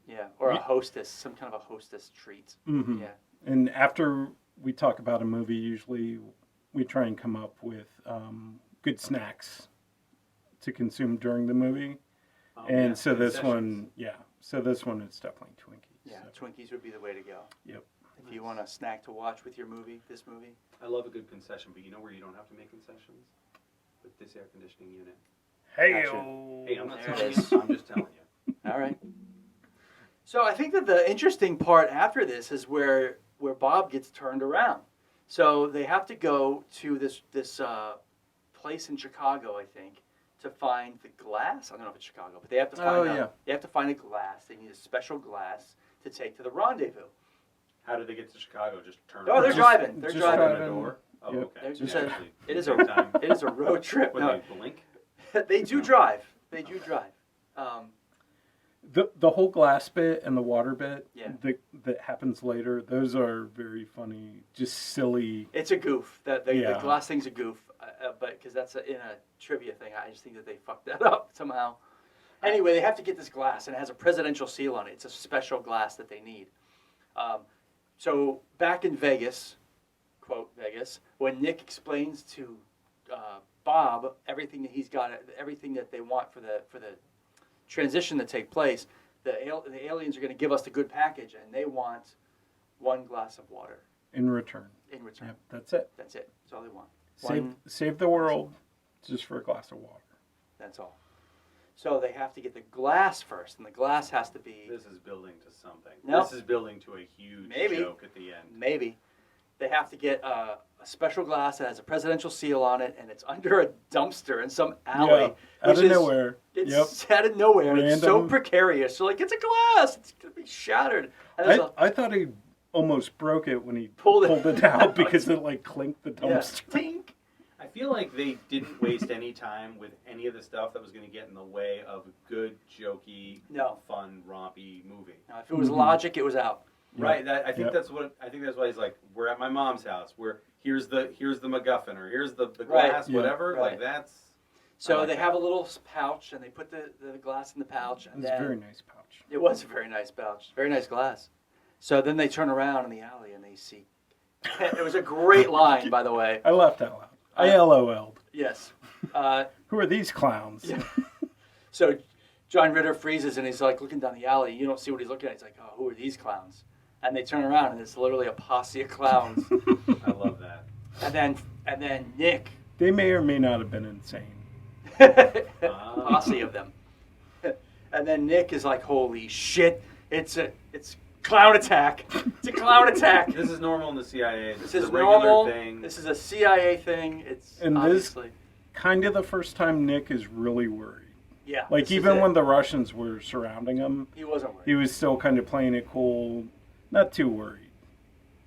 Yeah, or a Yeah. hostess, some kind of a hostess treat. Mhm. Yeah. And after we talk about a movie, usually we try and come up with good snacks to consume during the movie. Oh, And yeah, so this concessions. one, so this one is definitely Twinkies. Yeah, So. Twinkies would be the way to go. Yep. If you want a snack to watch with your movie, this movie. I love a good concession, but you know where you don't have to make concessions? With this air conditioning unit. Hey, Hey, I'm not There it telling is. you, I'm just telling you. All right. So I think that the interesting part after this is where Bob gets turned around. So they have to go to this place in Chicago, I think, to find the glass. I don't know if it's Chicago, but they have to find yeah. They have to find a glass. They need a special glass to take to the rendezvous. How did they get to Chicago? Just turn Oh, they're around? driving. They're just driving. Open the driving. door? Oh, Yep. okay. They're Yeah, just- actually, It is a same time. it is a road trip. What, No, they blink? they do drive. They do drive. The whole glass bit and the water bit Yeah. that happens later, those are very funny, just silly. It's a goof. The Yeah. glass thing's a goof, but because that's in a trivia thing, I just think that they fucked that up somehow. Anyway, they have to get this glass, and it has a presidential seal on it. It's a special glass that they need. So back in Vegas, quote Vegas, when Nick explains to Bob everything that he's got, everything that they want for the transition to take place, the aliens are going to give us the good package, and they want one glass of water In return. in return. Yep, that's it. That's it. That's all they want. Save the world just for a glass of water. That's all. So they have to get the glass first, and the glass has to be This is building to something. No. This is building to a huge Maybe. joke at the end. maybe. They have to get a special glass that has a presidential seal on it, and it's under a dumpster in some alley. Yeah, out of nowhere. It's out of nowhere. And it's so Random. precarious. So like, it's a glass. It's gonna be shattered. And there's I thought he almost broke it when he Pulled pulled it. it out because it like clinked the yeah, dumpster. tink. I feel like they didn't waste any time with any of the stuff that was going to get in the way of a good, jokey, No. fun, rompy movie. Now, if it was Mhm. logic, it was out. Yeah. Right. I think Yep. that's what. I think that's why he's like, we're at my mom's house. Here's the MacGuffin, or here's the Right. glass, Yeah. whatever. Right. Like that's. So I like they that. have a little pouch, and they put the glass in the pouch. It And was then a very nice pouch. It was a very nice pouch. Very nice glass. So then they turn around in the alley, and they see... It was a great line, by the way. I laughed out loud. I LOL'd. Yes. Who are these clowns? Yeah. So John Ritter freezes, and he's like looking down the alley. You don't see what he's looking at. He's like, oh, who are these clowns? And they turn around, and it's literally a posse of clowns. I love that. And then Nick They may or may not have been insane. Posse of them. And then Nick is like, holy shit, it's clown attack. It's a clown attack. This is normal in the CIA. This is is a regular normal. thing. This is a CIA thing. It's And obviously. Kind of the first time Nick is really worried. Yeah. Like, this is even it. when the Russians were surrounding him, He wasn't worried. he was still kind of playing it cool, not too worried.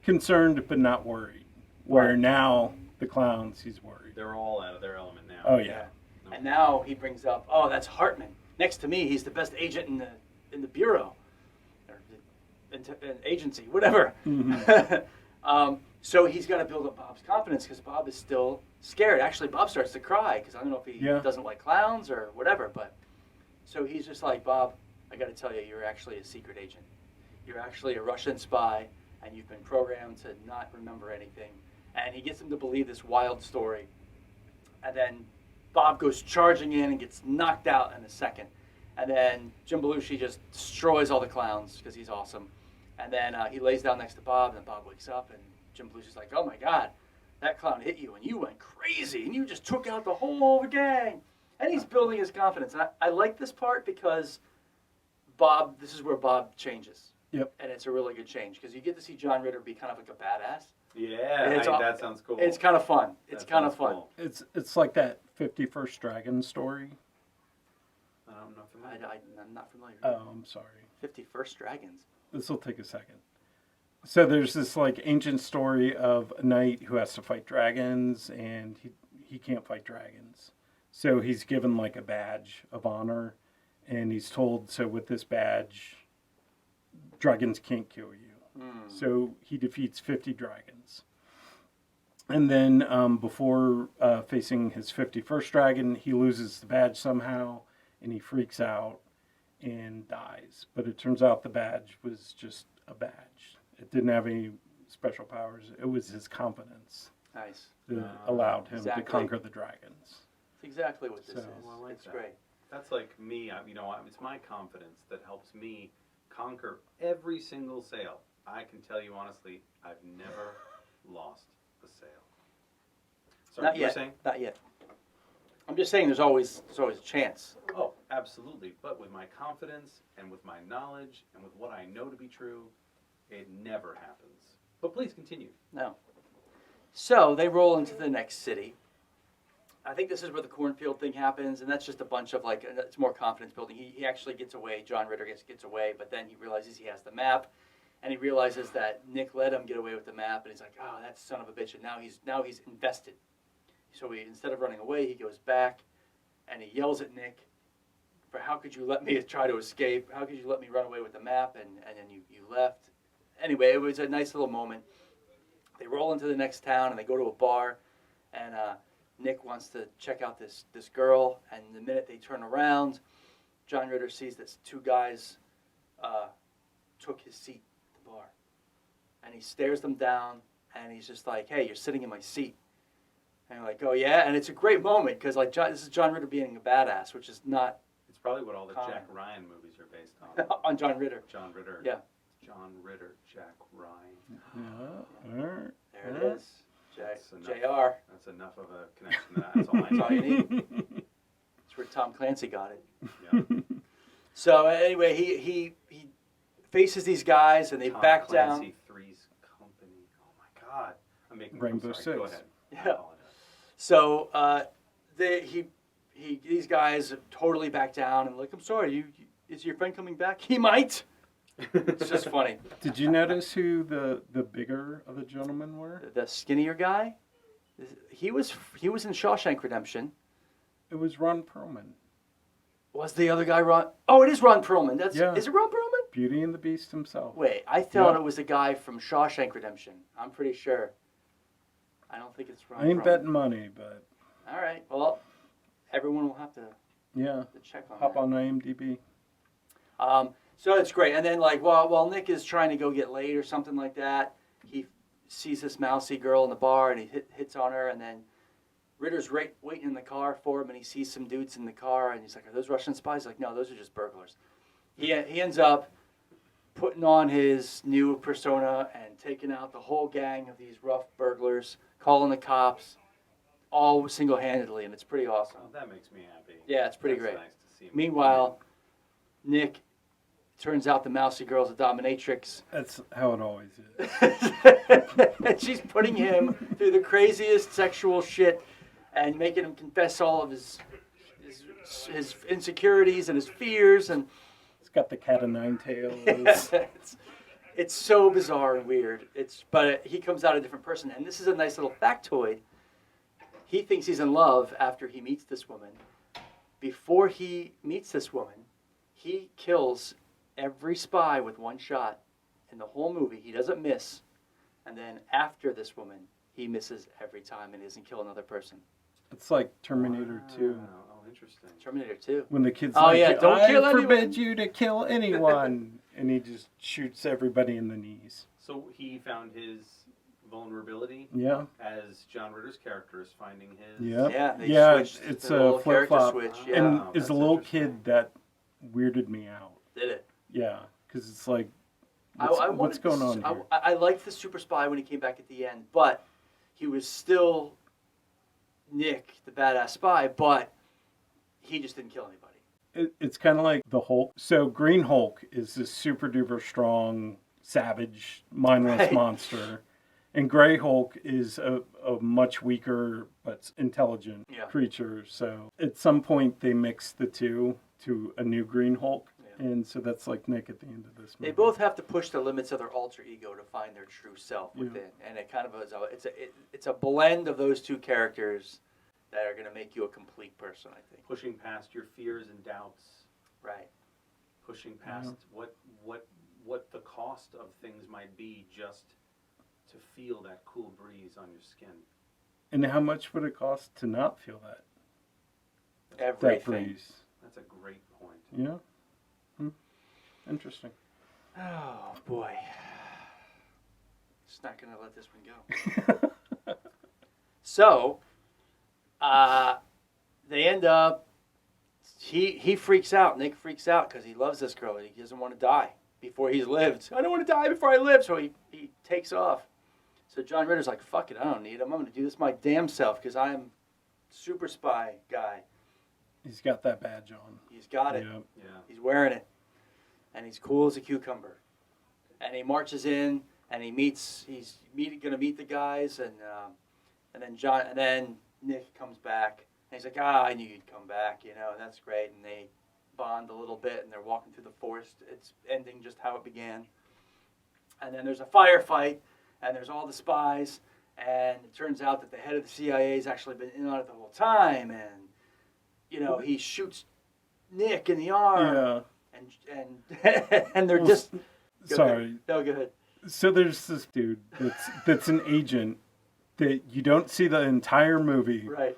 Concerned, but not worried. Where Right. now, the clowns, he's worried. They're all out of their element now. Oh, yeah. And now he brings up, oh, that's Hartman. Next to me, he's the best agent in the bureau, or an agency, whatever. So he's got to build up Bob's confidence because Bob is still scared. Actually, Bob starts to cry because I don't know if he doesn't like clowns or whatever. But so he's just like, Bob, I got to tell you, you're actually a secret agent. You're actually a Russian spy, and you've been programmed to not remember anything. And he gets him to believe this wild story. And then Bob goes charging in and gets knocked out in a second. And then Jim Belushi just destroys all the clowns because he's awesome. And then he lays down next to Bob, and then Bob wakes up, and Jim Belushi's like, oh my God, that clown hit you, and you went crazy, and you just took out the whole gang. And he's building his confidence. And I like this part because Bob, this is where Bob changes. Yep. And it's a really good change because you get to see John Ritter be kind of like a badass. Yeah, that sounds cool. It's kind of fun. It's That kind of sounds fun. cool. It's like that 51st Dragon story. I'm not familiar. I'm not familiar. Oh, I'm sorry. 51st Dragons. This will take a second. So there's this like ancient story of a knight who has to fight dragons, and he can't fight dragons. So he's given like a badge of honor, and he's told, so with this badge, dragons can't kill you. So he defeats 50 dragons. And then before facing his 51st dragon, he loses the badge somehow, and he freaks out and dies. But it turns out the badge was just a badge. It didn't have any special powers. It was his confidence Nice. that allowed him Exactly. to conquer the dragons. That's exactly what this So- is. I like It's that. great. That's like me. It's my confidence that helps me conquer every single sale. I can tell you honestly, I've never lost a sale. Sorry, Not you were yet. saying? Not yet. I'm just saying there's always a chance. Oh, absolutely. But with my confidence and with my knowledge and with what I know to be true, it never happens. But please continue. No. So they roll into the next city. I think this is where the cornfield thing happens, and that's just a bunch of like, it's more confidence building. He actually gets away. John Ritter gets away, but then he realizes he has the map, and he realizes that Nick let him get away with the map, and he's like, oh, that son of a bitch, and now he's invested. So instead of running away, he goes back, and he yells at Nick for how could you let me try to escape? How could you let me run away with the map, and then you left? Anyway, it was a nice little moment. They roll into the next town, and they go to a bar, and Nick wants to check out this girl, and the minute they turn around, John Ritter sees that two guys took his seat at the bar. And he stares them down, and he's just like, hey, you're sitting in my seat. And you're like, oh yeah? And it's a great moment, because like this is John Ritter being a badass, which is not It's probably what all the Common. Jack Ryan movies are based on. on John Ritter. John Ritter. Yeah. John Ritter, Jack Ryan. Yeah. All right. There it is. That's JR. That's enough of a connection to that. That's all I That's all you need. need. That's where Tom Clancy got it. Yeah. So anyway, he faces these guys, and they Tom Back Clancy, down. Three's Company. Oh my God. I'm making Rainbow I'm sorry. Go Six. ahead. I Yeah. apologize. So these guys totally back down and like, I'm sorry, is your friend coming back? He might. It's just funny. Did you notice who the bigger of the gentlemen were? The skinnier guy, he was in Shawshank Redemption. It was Ron Perlman. Was the other guy Ron? Oh, it is Ron Perlman. Yeah. Is it Ron Perlman? Beauty and the Beast himself. Wait, I thought Yeah. it was the guy from Shawshank Redemption. I'm pretty sure. I don't think it's Ron I ain't Perlman. betting money, but All right. Well, everyone will have to yeah. check on Hop that. on IMDb. So it's great. And then, like, while Nick is trying to go get laid or something like that, he sees this mousy girl in the bar, and he hits on her. And then Ritter's waiting in the car for him, and he sees some dudes in the car, and he's like, are those Russian spies? He's like, no, those are just burglars. He ends up putting on his new persona and taking out the whole gang of these rough burglars, calling the cops. all single-handedly, and it's pretty awesome. Oh, that makes me happy. Yeah, it's pretty That's great. Nice to see him. Meanwhile, Nick, turns out the mousy girl's a dominatrix. That's how it always is. And she's putting him through the craziest sexual shit and making him confess all of his insecurities and his fears. And It's got the cat of nine tails. it's so bizarre and weird. But he comes out a different person. And this is a nice little factoid. He thinks he's in love after he meets this woman. Before he meets this woman, he kills every spy with one shot in the whole movie. He doesn't miss. And then after this woman, he misses every time and doesn't kill another person. It's like Terminator 2. Wow. Oh, interesting. Terminator 2. When the kid's Oh, like, yeah, don't I kill forbid anyone." you to kill anyone. And he just shoots everybody in the knees. So he found his vulnerability Yeah. as John Ritter's character is finding his. Yeah. Yeah, they Yeah, switched it's the a little character flip-flop. switch. Wow. Yeah, And Oh, as that's a little interesting. kid, that weirded me out. did it. Yeah. Because it's like, I what's wanted going to- on here? I liked the super spy when he came back at the end, but he was still Nick, the badass spy, but he just didn't kill anybody. It's kind of like the Hulk. So Green Hulk is this super duper strong, savage, mindless Right. monster. And Gray Hulk is a much weaker but intelligent Yeah. creature. So at some point they mix the two to a new Green Hulk. Yeah. And so that's like Nick at the end of this movie. They both have to push the limits of their alter ego to find their true self Yeah. within, and it kind of is it's a blend of those two characters that are going to make you a complete person, I think. Pushing past your fears and doubts. Right. Pushing past what the cost of things might be just to feel that cool breeze on your skin. And how much would it cost to not feel that Everything. breeze? That's a great point. Yeah. Interesting. Oh boy. Just not going to let this one go. So, they end up. He freaks out. Nick freaks out because he loves this girl. He doesn't want to die before he's lived. I don't want to die before I live. So he takes off. So John Ritter's like, fuck it, I don't need him. I'm going to do this my damn self because I'm super spy guy. He's got that badge on. He's got it. Yeah. Yeah. He's wearing it. And he's cool as a cucumber. And he marches in and he's going to meet the guys. And then Nick comes back. And he's like, I knew you'd come back, and that's great. And they bond a little bit, and they're walking through the forest. It's ending just how it began. And then there's a firefight, and there's all the spies. And it turns out that the head of the CIA has actually been in on it the whole time. And, he shoots Nick in the arm. Yeah. And they're Well, just... Sorry. No, go ahead. So there's this dude that's an agent that you don't see the entire movie. Right.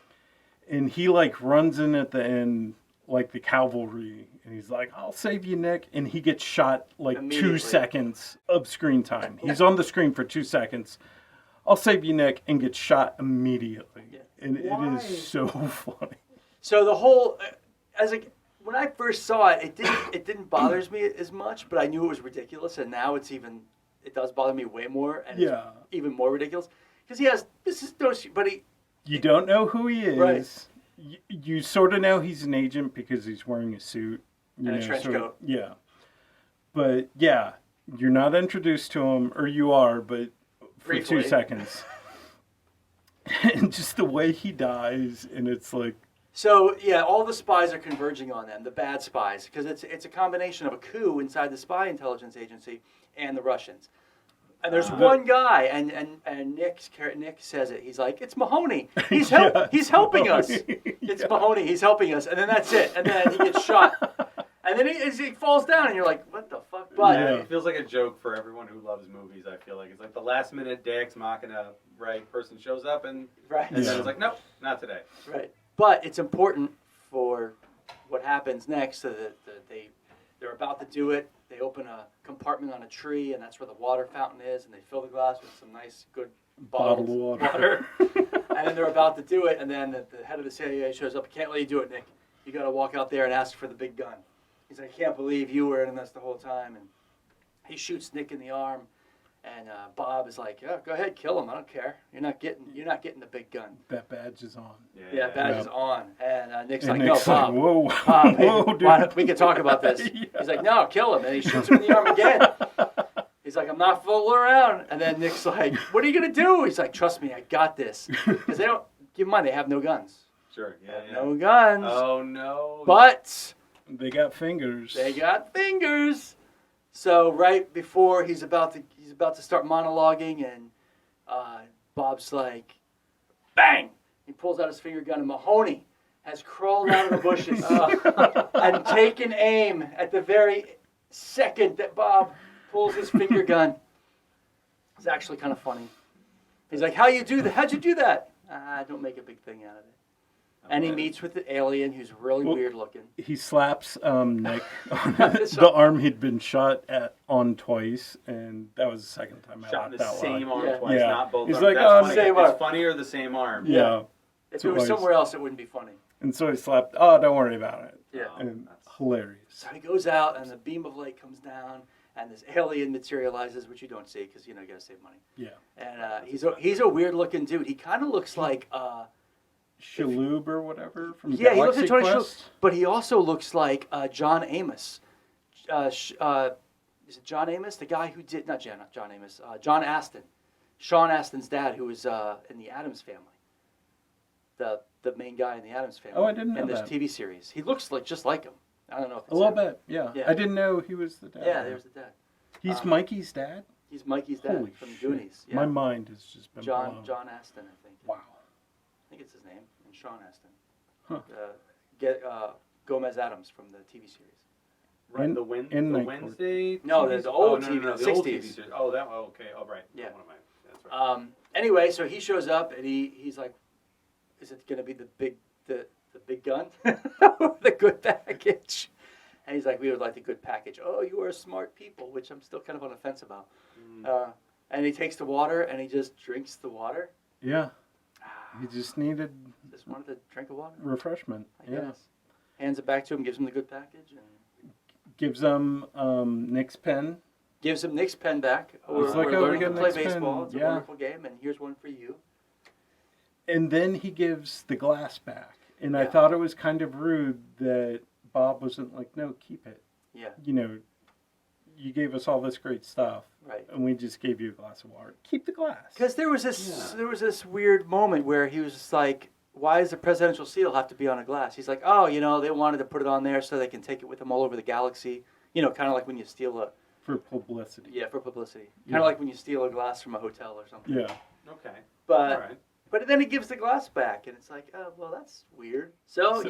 And he like runs in at the end like the cavalry and he's like, I'll save you, Nick. And he gets shot like 2 Immediately. seconds of screen time. He's on the screen for 2 seconds. I'll save you, Nick, and gets shot immediately. Yeah. And Why? it is so funny. So the whole... when I first saw it, it didn't bother me as much, but I knew it was ridiculous, and now it does bother me way more, and Yeah. it's even more ridiculous. Because You don't know who he is. Right. You sort of know he's an agent because he's wearing a suit. And a trench coat. Yeah. But, yeah, you're not introduced to him, or you are, but for Briefly. 2 seconds. And just the way he dies, and it's like... So, yeah, all the spies are converging on them, the bad spies, because it's a combination of a coup inside the spy intelligence agency and the Russians. And there's one guy, and Nick says it. He's like, it's Mahoney. He's Yes, helping us. Mahoney. It's Yeah. Mahoney. He's helping us. And then that's it. And then he gets shot. And then he falls down, and you're like, what the fuck? But Yeah. It feels like a joke for everyone who loves movies, I feel like. It's like the last minute Deus Machina, right, person shows up and right. then Yeah. it's like, nope, not today. Right. But it's important for what happens next. So that they're about to do it. They open a compartment on a tree, and that's where the water fountain is, and they fill the glass with some nice, good bottled Bottled water. And then they're about to do it, and then the head of the CIA shows up. I can't let you do it, Nick. You got to walk out there and ask for the big gun. He's like, I can't believe you were in this the whole time. And he shoots Nick in the arm, And Bob is like, yeah, go ahead, kill him. I don't care. You're not getting the big gun. That badge is on. Yeah, badge Yeah. is on. And Nick's And like, Nick's no, like, Bob. whoa, Bob, hey, whoa, dude. we can talk about this. Yeah. He's like, no, kill him. And he shoots him in the arm again. He's like, I'm not fooling around. And then Nick's like, what are you going to do? He's like, trust me, I got this. Because they don't, keep in mind, they have no guns. Sure. Yeah. No guns. Oh no. But They got fingers. they got fingers. So right before he's about to start monologuing, and Bob's like, bang! He pulls out his finger gun, and Mahoney has crawled out of the bushes and taken aim at the very second that Bob pulls his finger gun. It's actually kind of funny. He's like, "How'd you do that? Don't make a big thing out of it." And he meets with the alien who's really weird looking. He slaps Nick on the arm he'd been shot on twice, and that was the second time I Shot in laughed the out same loud. arm Yeah. twice, Yeah. not both He's arms. like, That's oh, funny. same It's arm. funnier the same arm. Yeah. If it was Twice. somewhere else, it wouldn't be funny. And so he slapped, oh, don't worry about it. Yeah. And That's- hilarious. So he goes out, and the beam of light comes down, and this alien materializes, which you don't see because you gotta save money. Yeah. And he's a weird looking dude. He kind of looks like Shaloub or whatever from yeah, he looks Galaxy like Tony Quest. Shalhoub, but he also looks like John Amos. Is it John Amos? The guy who did not John Amos. John Aston, Sean Aston's dad, who was in the Addams Family. The main guy in the Addams Family. Oh, I didn't know in this that. TV series. He looks like just like him. I don't know if it's A little him. bit, yeah. Yeah. I didn't know he was the dad. Yeah, there's the dad. He's um, Mikey's dad? He's Mikey's dad Holy from shit. Goonies. Yeah. My mind has just been John blown. Aston, I think. Wow. I think it's his name, and Sean Aston. Huh. Gomez Adams from the TV series. Right. In- the in the Night Wednesday. No, TV? there's the old no, TV, no, the the old 60s. TV series. Oh, that. Oh, okay. Oh, right. Yeah. One of my. That's right. Anyway, so he shows up and he's like, "Is it gonna be the big gun, the good package?" And he's like, "We would like the good package." Oh, you are smart people, which I'm still kind of on the fence about. And he takes the water and he just drinks the water. Yeah. He just needed Just wanted to drink of water. refreshment. I Yeah. guess. Hands it back to him, gives him the good package, and Gives them Nick's pen. gives him Nick's pen back. It's like, we're oh, we learning got to play Nick's pen. baseball. It's a Yeah. wonderful game, and here's one for you. And then he gives the glass back. And I Yeah. thought it was kind of rude that Bob wasn't like, no, keep it. Yeah, You know, you gave us all this great stuff, right. and we just gave you a glass of water. Keep the glass. Because there was this weird moment where he was just like, "Why does the presidential seal have to be on a glass?" He's like, "Oh, they wanted to put it on there so they can take it with them all over the galaxy. Kind of like when you steal For publicity. for publicity. Yeah. Kind of like when you steal a glass from a hotel or something." Yeah. Okay. But All right. But then he gives the glass back, and it's like, oh, well, that's weird. So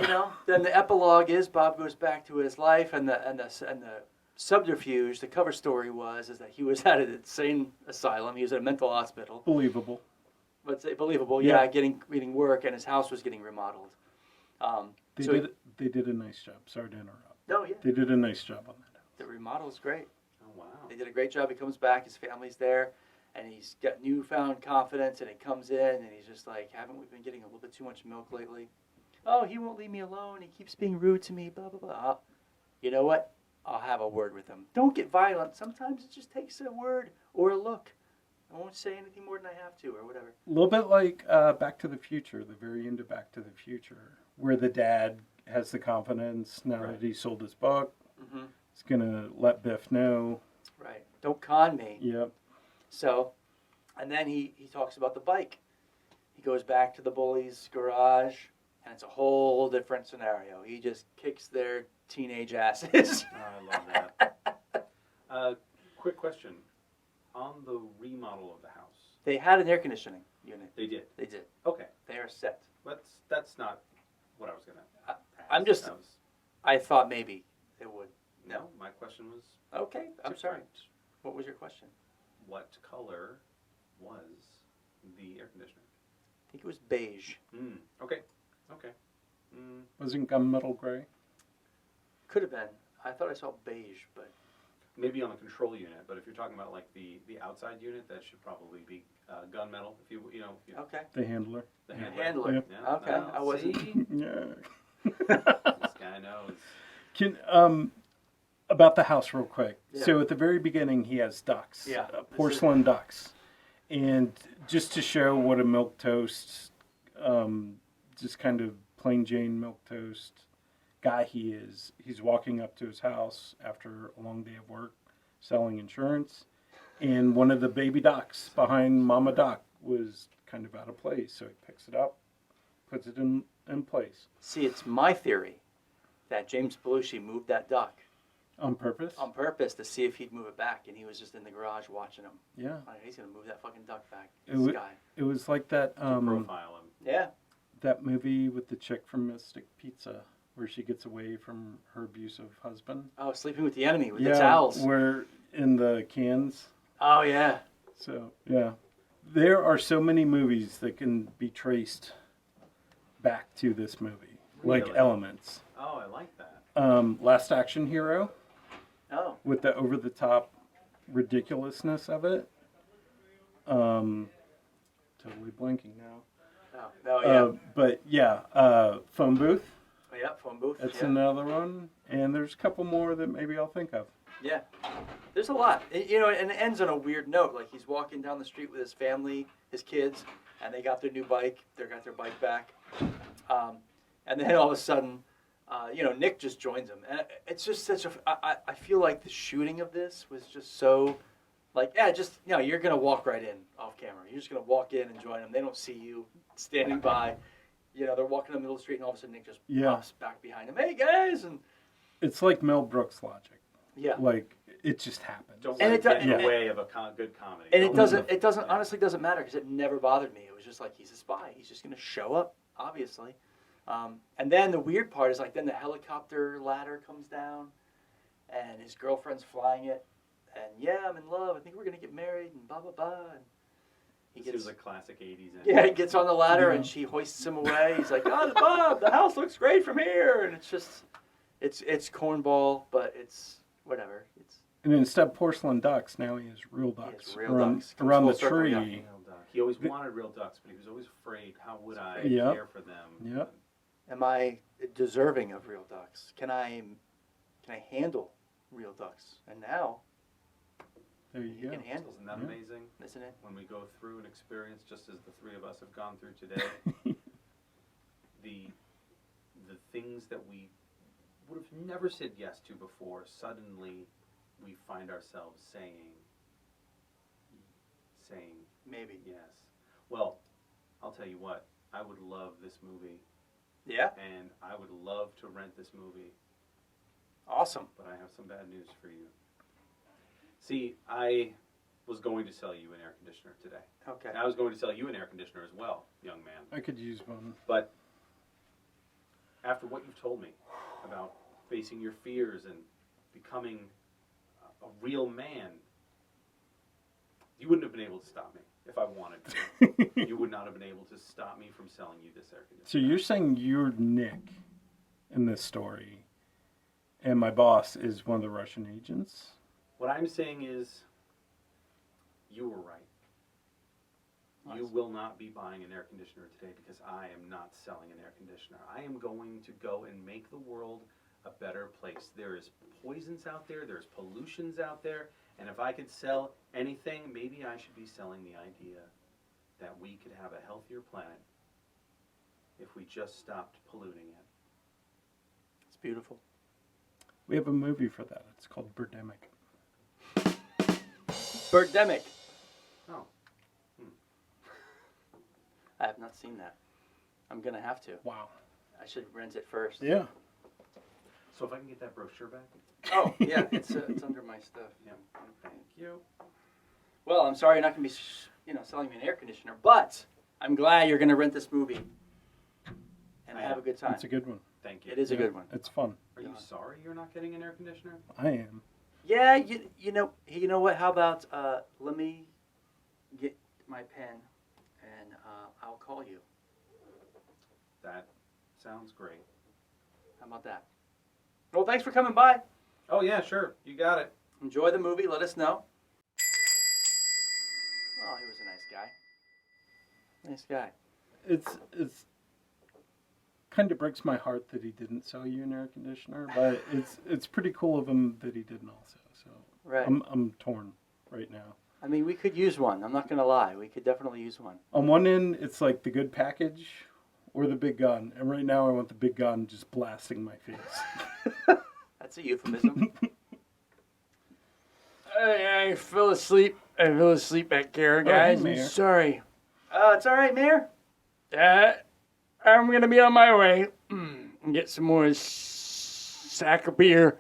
then the epilogue is Bob goes back to his life, and the subterfuge, the cover story is that he was at an insane asylum. He was at a mental hospital. Believable. Let's say believable, Yeah. getting work, and his house was getting remodeled. They did a nice job. Sorry to interrupt. No, yeah, They did a nice job on that. the remodel is great. Oh wow. They did a great job. He comes back, his family's there, and he's got newfound confidence, and he comes in, and he's just like, haven't we been getting a little bit too much milk lately? Oh, he won't leave me alone. He keeps being rude to me, blah, blah, blah. You know what? I'll have a word with him. Don't get violent. Sometimes it just takes a word or a look. I won't say anything more than I have to or whatever. A little bit like Back to the Future, the very end of Back to the Future, where the dad has the confidence now that he sold his book. Mm-hmm. He's going to let Biff know. Right. Don't con me. Yep. So, and then he talks about the bike. He goes back to the bully's garage, and it's a whole different scenario. He just kicks their teenage asses. I love that. Quick question. On the remodel of the house, They had an air conditioning unit. they did. They did. Okay. They are set. That's not what I was gonna. ask. I'm just- That was- I thought maybe it would. no. My question was. Okay, I'm sorry. different. What was your question? What color was the air conditioner? I think it was beige. Okay. Okay. Wasn't gunmetal gray? Could have been. I thought I saw beige, but Maybe on the control unit, but if you're talking about like the outside unit, that should probably be gunmetal. If you okay. The handler. the The handler. handler. Yeah. Okay, No, I wasn't. see? Yeah. This guy knows. Can about the house real quick. Yeah. So at the very beginning, he has ducks. Yeah. Porcelain ducks. And just to show what a milquetoast, just kind of plain Jane milquetoast guy he is, he's walking up to his house after a long day of work selling insurance. And one of the baby ducks behind Mama Duck was kind of out of place. So he picks it up, puts it in place. See, it's my theory that James Belushi moved that duck On purpose? on purpose to see if he'd move it back, and he was just in the garage watching him. Yeah. Like, he's gonna move that fucking duck back. It This wa- guy. It was like that Profile him. Yeah. that movie with the chick from Mystic Pizza where she gets away from her abusive husband. Oh, Sleeping with the Enemy with the towels. Where in the cans. Oh yeah. So, yeah. There are so many movies that can be traced back to this movie. Like Really? elements. Oh, I like that. Last Action Hero Oh. with the over-the-top ridiculousness of it. Totally blanking now. Oh yeah. But yeah, Phone Booth. Oh, yeah. Phone booth. That's yeah. another one. And there's a couple more that maybe I'll think of. Yeah, there's a lot. You know, and it ends on a weird note. Like he's walking down the street with his family, his kids, and they got their new bike. They got their bike back. And then all of a sudden, you know, Nick just joins him. And it's just such a. I feel like the shooting of this was just so, like, yeah, just, you know, you're going to walk right in off camera. You're just going to walk in and join them. They don't see you standing by. You know, they're walking in the middle of the street, and all of a sudden Nick just pops back behind them. Hey, guys! And It's like Mel Brooks logic. yeah. Like, it just happens. Don't And let it it get in do- the way of a good comedy. And Don't it doesn't Yeah. honestly doesn't matter because it never bothered me. It was just like he's a spy. He's just gonna show up, obviously. And then the weird part is like then the helicopter ladder comes down, and his girlfriend's flying it, and yeah, I'm in love. I think we're gonna get married and blah blah blah. And he This gets was a classic 80s. yeah, he gets on the ladder Yeah. and she hoists him away. He's like, oh, Bob, the house looks great from here, and it's just it's cornball, but it's whatever. It's And instead of porcelain ducks, now he has real ducks real around, ducks. Comes around full the circle, tree. yeah. Real duck. He always wanted real ducks, but he was always afraid. How would I Yep. care for them? Yep. Am I deserving of real ducks? Can I handle real ducks? And now There you you go. can handle Isn't that Yeah. amazing? them, isn't it? When we go through an experience, just as the three of us have gone through today, the things that we would have never said yes to before, suddenly we find ourselves saying Maybe. yes. Well, I'll tell you what, I would love this movie, Yeah. and I would love to rent this movie, Awesome. but I have some bad news for you. See, I was going to sell you an air conditioner today. Okay. And I was going to sell you an air conditioner as well, young man. I could use one. But after what you've told me about facing your fears and becoming a real man, you wouldn't have been able to stop me if I wanted to. You would not have been able to stop me from selling you this air So conditioner. you're saying you're Nick in this story, and my boss is one of the Russian agents? What I'm saying is, you were right. You Nice. will not be buying an air conditioner today because I am not selling an air conditioner. I am going to go and make the world a better place. There is poisons out there, there's pollutions out there, and if I could sell anything, maybe I should be selling the idea that we could have a healthier planet if we just stopped polluting it. It's beautiful. We have a movie for that. It's called Birdemic. Birdemic. Oh, I have not seen that. I'm gonna have to. Wow. I should rent it first. Yeah. so if I can get that brochure back? Oh yeah, it's under my stuff. Yeah. Thank you. Well, I'm sorry you're not gonna be selling me an air conditioner, but I'm glad you're gonna rent this movie and I have am. a good time. It's a good one. Thank you. It is a Yeah, good one. It's fun. Are you sorry you're not getting an air conditioner? I am. Yeah, you know what? How about let me get my pen and I'll call you. That sounds great. How about that? Well, thanks for coming by. Oh yeah, sure. You got it. Enjoy the movie. Let us know. Oh, he was a nice guy. Nice guy. It's kind of breaks my heart that he didn't sell you an air conditioner, but it's pretty cool of him that he didn't also. So Right. I'm torn right now. I mean, we could use one. I'm not going to lie. We could definitely use one. On one end, it's like the good package or the big gun, and right now I want the big gun just blasting my face. That's a euphemism. I fell asleep. I fell asleep back there, hey, guys. I'm Mayor. sorry. It's all right, Mayor. I'm gonna be on my way and get some more sack of beer